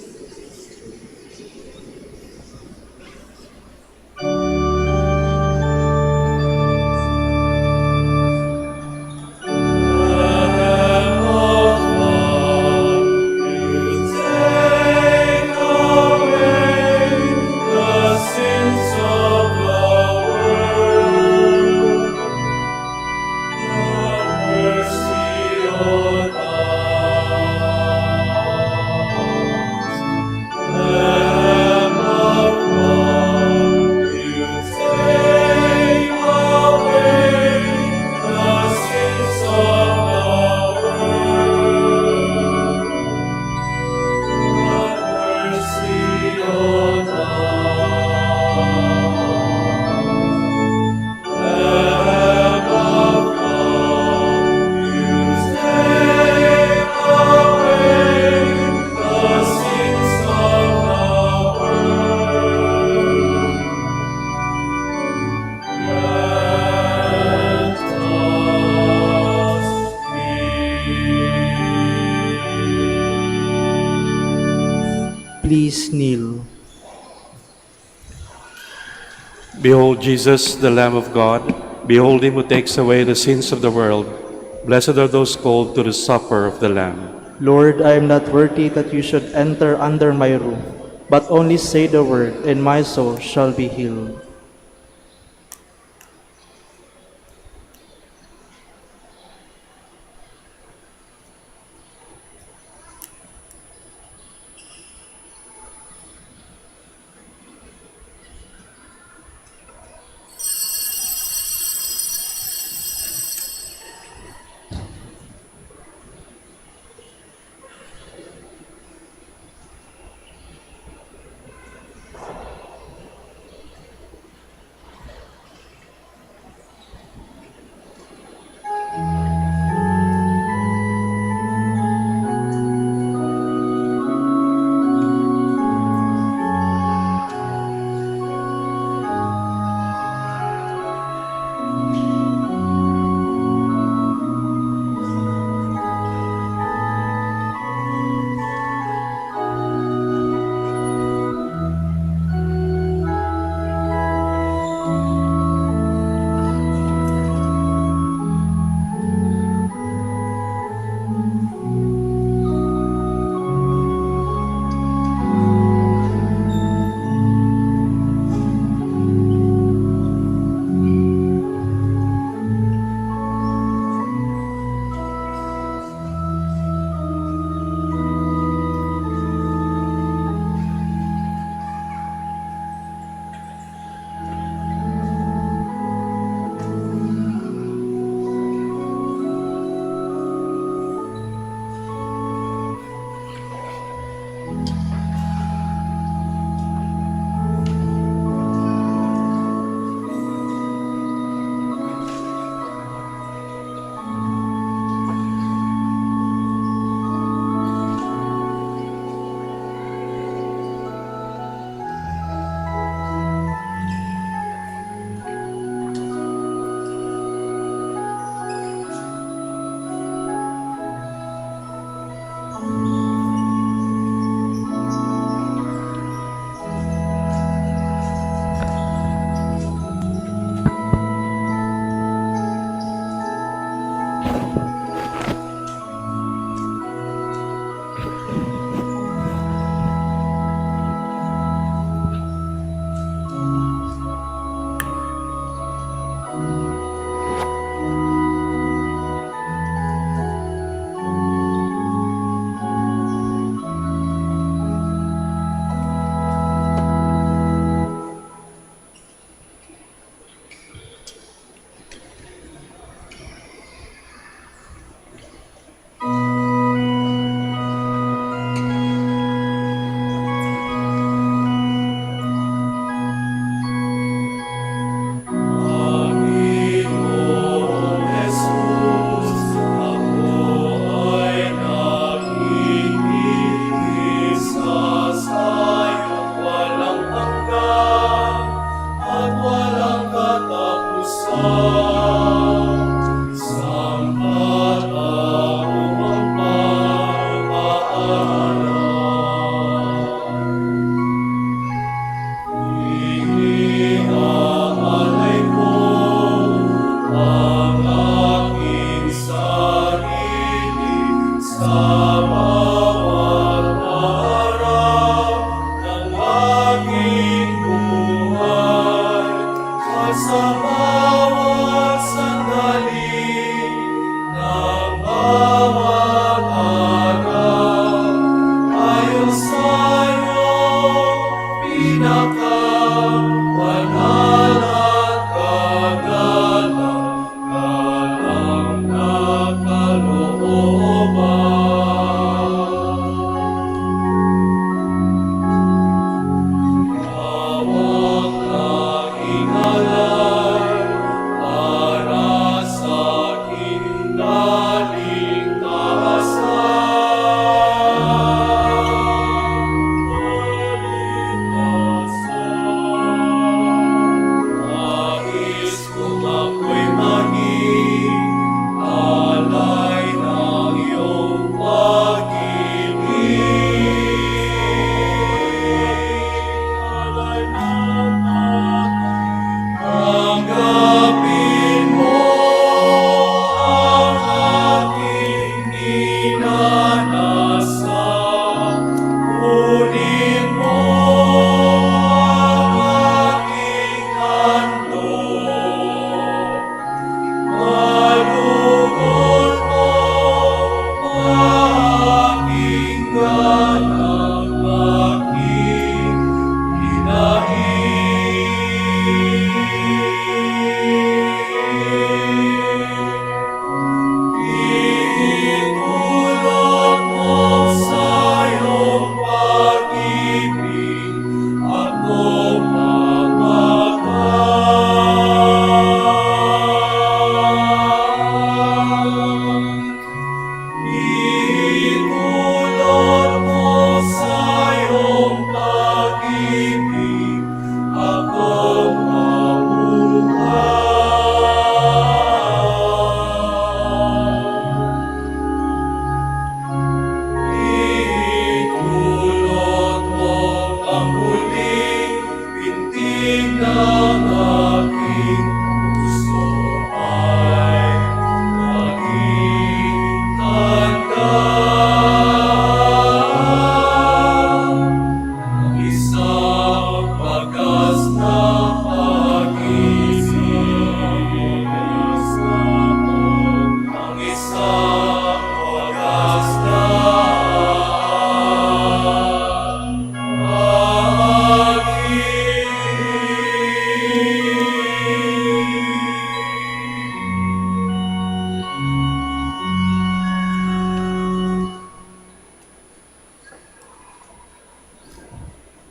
A: Please kneel.
B: Behold Jesus, the Lamb of God. Behold him who takes away the sins of the world. Blessed are those called to the supper of the Lamb.
A: Lord, I am not worthy that you should enter under my roof, but only say the word, and my soul shall be healed.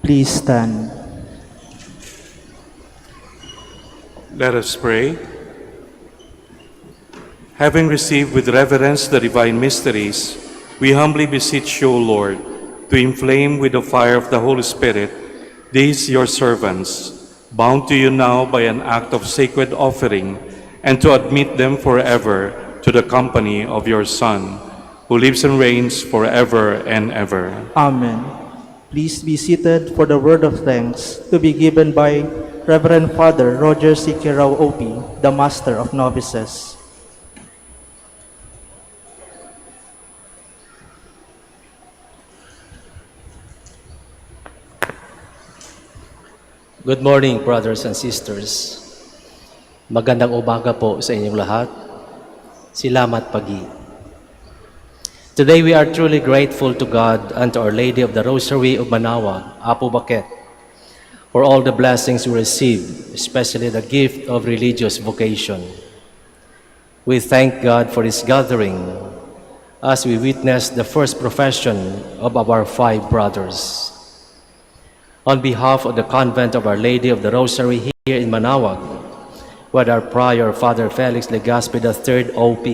A: Please stand.
B: Let us pray. Having received with reverence the divine mysteries, we humbly beseech you, O Lord, to inflame with the fire of the Holy Spirit these your servants, bound to you now by an act of sacred offering, and to admit them forever to the company of your Son, who lives and reigns forever and ever.
A: Amen. Please be seated for the word of thanks to be given by Reverend Father Roger Sikirao OP, the Master of Novices.
E: Good morning, brothers and sisters. Magandang umaga po sa inyong lahat. Salamat pagi. Today we are truly grateful to God and to Our Lady of the Rosary of Manaoag, Apo Baket, for all the blessings we receive, especially the gift of religious vocation. We thank God for this gathering as we witness the first profession of our 5 brothers. On behalf of the Convent of Our Lady of the Rosary here in Manaoag, with our prior Father Felix Legaspi III OP,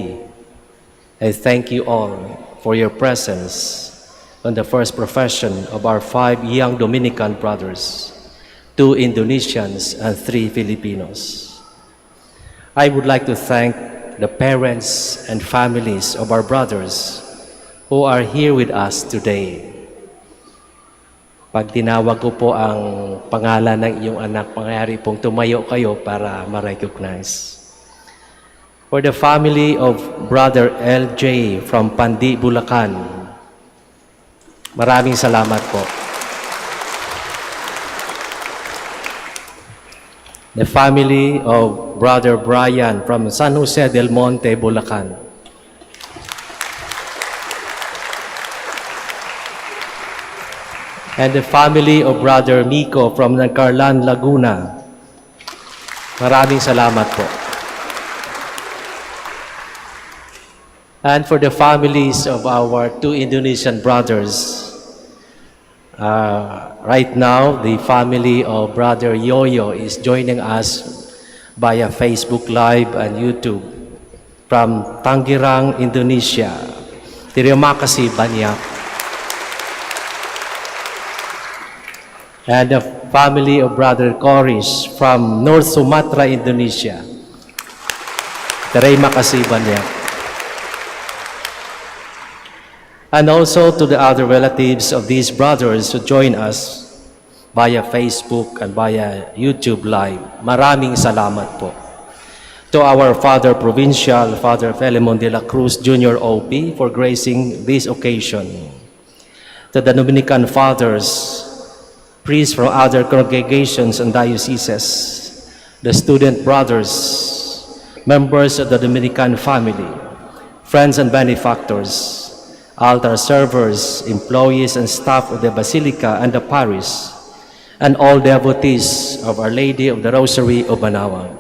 E: I thank you all for your presence on the first profession of our 5 young Dominican brothers, 2 Indonesians and 3 Filipinos. I would like to thank the parents and families of our brothers who are here with us today. Pag tinawag ko po ang pangalan ng iyong anak, mangyari pong tumayo kayo para ma-recognize. For the family of Brother LJ from Pandi, Bulacan, maraming salamat po. The family of Brother Brian from San Jose del Monte, Bulacan. And the family of Brother Miko from Nagcarlan, Laguna. Maraming salamat po. And for the families of our two Indonesian brothers, right now, the family of Brother Yoyo is joining us via Facebook Live and YouTube from Tangerang, Indonesia. Terima kasih banyak. And the family of Brother Coris from North Sumatra, Indonesia. Terima kasih banyak. And also to the other relatives of these brothers who join us via Facebook and via YouTube Live. Maraming salamat po. To our Father Provincial, Father Felimon de la Cruz Jr. OP for gracing this occasion. To the Dominican Fathers, priests from other congregations and dioceses, the student brothers, members of the Dominican family, friends and benefactors, altar servers, employees and staff of the Basilica and the parish, and all devotees of Our Lady of the Rosary of Manaoag.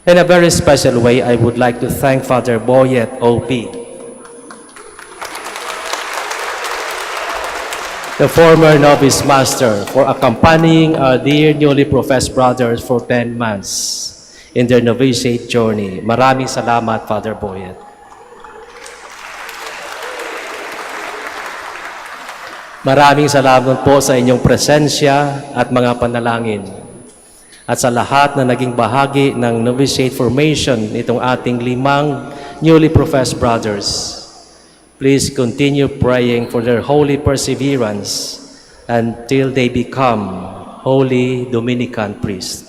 E: In a very special way, I would like to thank Father Boyet OP, the former novice master, for accompanying our dear newly professed brothers for 10 months in their novitiate journey. Maraming salamat, Father Boyet. Maraming salamat po sa inyong presensya at mga panalangin. At sa lahat na naging bahagi ng novitiate formation nitong ating 5 newly professed brothers, please continue praying for their holy perseverance until they become holy Dominican priests.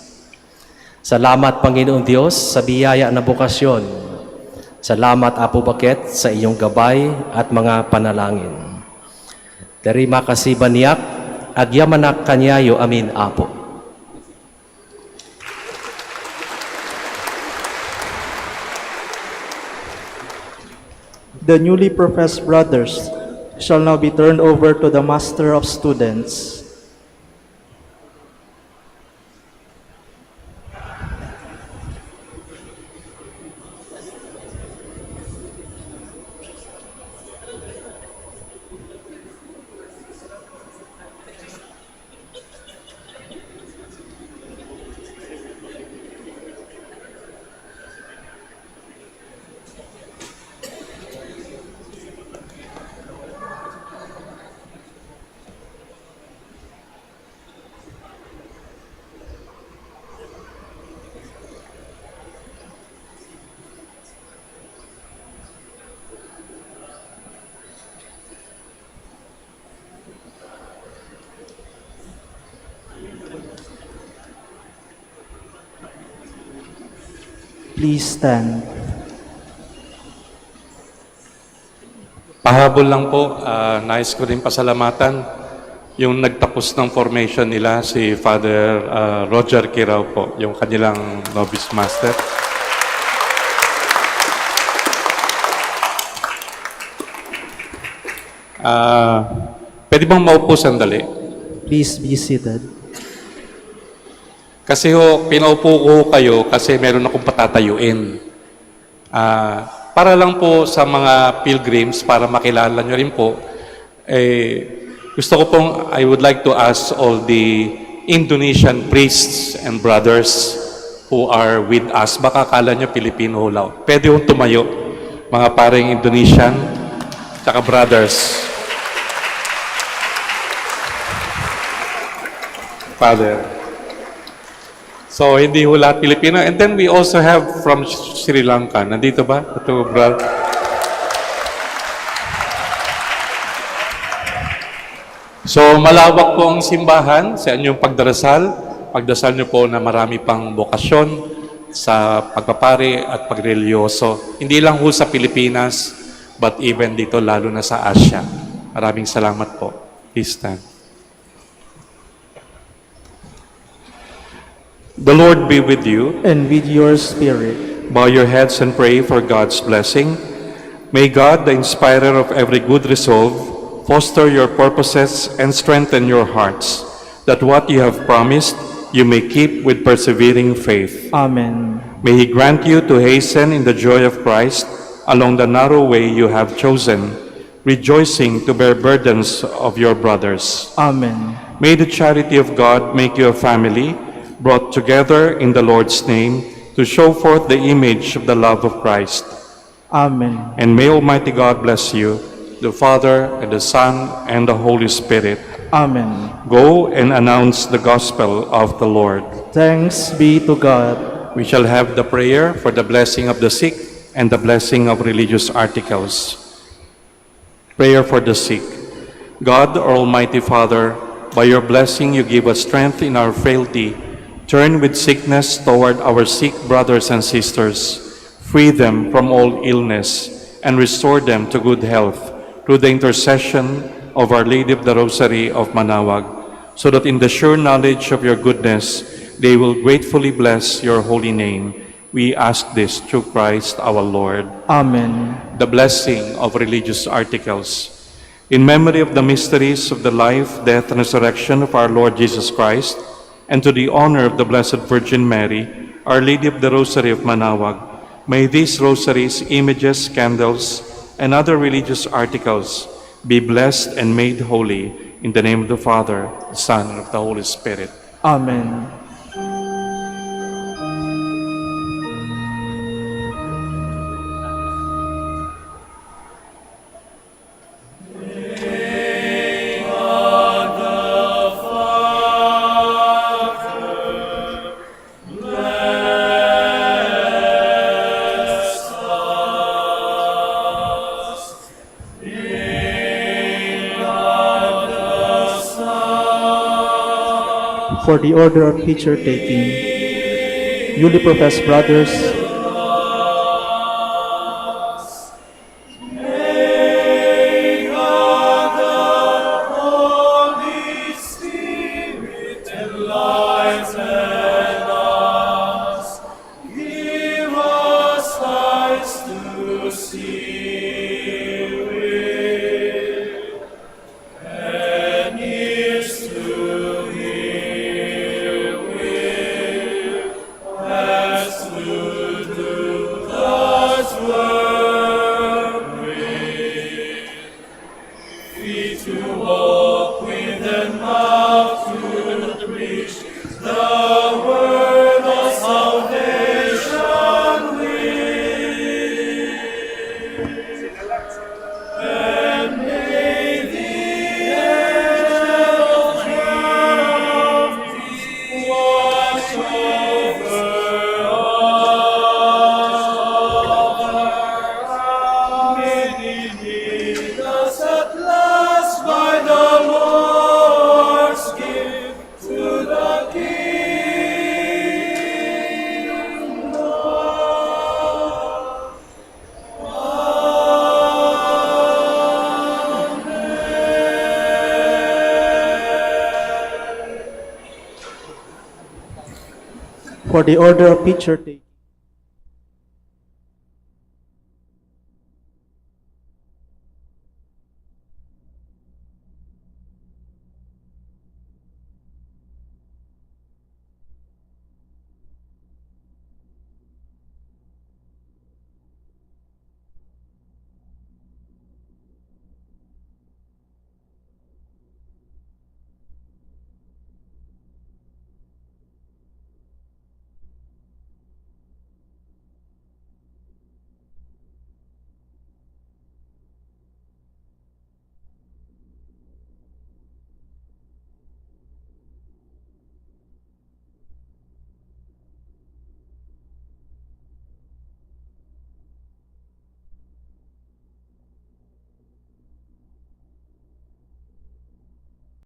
E: Salamat, Panginoon Diyos, sa biyaya na bukasyon. Salamat, Apo Bakit, sa iyong gabay at mga panalangin. Terima kasih banyak, agyamanak kanyayo amin, Apo.
A: The newly professed brothers shall now be turned over to the Master of Students. Please stand.
B: Pahabol lang po, nais ko rin pasalamatan yung nagtapos ng formation nila, si Father Roger Kirao po, yung kanilang novice master. Pwede bang maupo sandali?
A: Please be seated.
B: Kasi ho, pinaupo ko kayo kasi meron akong patatayuin. Para lang po sa mga pilgrims, para makilala nyo rin po, gusto ko pong, I would like to ask all the Indonesian priests and brothers who are with us, baka kala nyo Pilipino lang. Pwede yung tumayo, mga paring Indonesian, tsaka brothers. Father. So, hindi ho lahat Pilipino. And then we also have from Sri Lanka. Nandito ba? Ito, brother. So, malawak po ang simbahan sa inyong pagdarasal. Pagdasal niyo po na marami pang bokasyon sa pagpapari at pagreliyoso. Hindi lang ho sa Pilipinas, but even dito, lalo na sa Asia. Maraming salamat po. Please stand. The Lord be with you.
A: And with your spirit.
B: Bow your heads and pray for God's blessing. May God, the inspirer of every good resolve, foster your purposes and strengthen your hearts, that what you have promised you may keep with persevering faith.
A: Amen.
B: May He grant you to hasten in the joy of Christ along the narrow way you have chosen, rejoicing to bear burdens of your brothers.
A: Amen.
B: May the charity of God make you a family, brought together in the Lord's name, to show forth the image of the love of Christ.
A: Amen.
B: And may Almighty God bless you, the Father, and the Son, and the Holy Spirit.
A: Amen.
B: Go and announce the gospel of the Lord.
A: Thanks be to God.
B: We shall have the prayer for the blessing of the sick and the blessing of religious articles. Prayer for the sick. God, our Almighty Father, by your blessing you give us strength in our frailty. Turn with sickness toward our sick brothers and sisters. Free them from all illness and restore them to good health through the intercession of Our Lady of the Rosary of Manaoag, so that in the sure knowledge of your goodness they will gratefully bless your holy name. We ask this through Christ our Lord.
A: Amen.
B: The blessing of religious articles. In memory of the mysteries of the life, death, and resurrection of our Lord Jesus Christ, and to the honor of the Blessed Virgin Mary, Our Lady of the Rosary of Manaoag, may these rosaries, images, candles, and other religious articles be blessed and made holy in the name of the Father, the Son, and of the Holy Spirit.
A: Amen. For the order of picture taking, newly professed brothers, for the order of picture taking.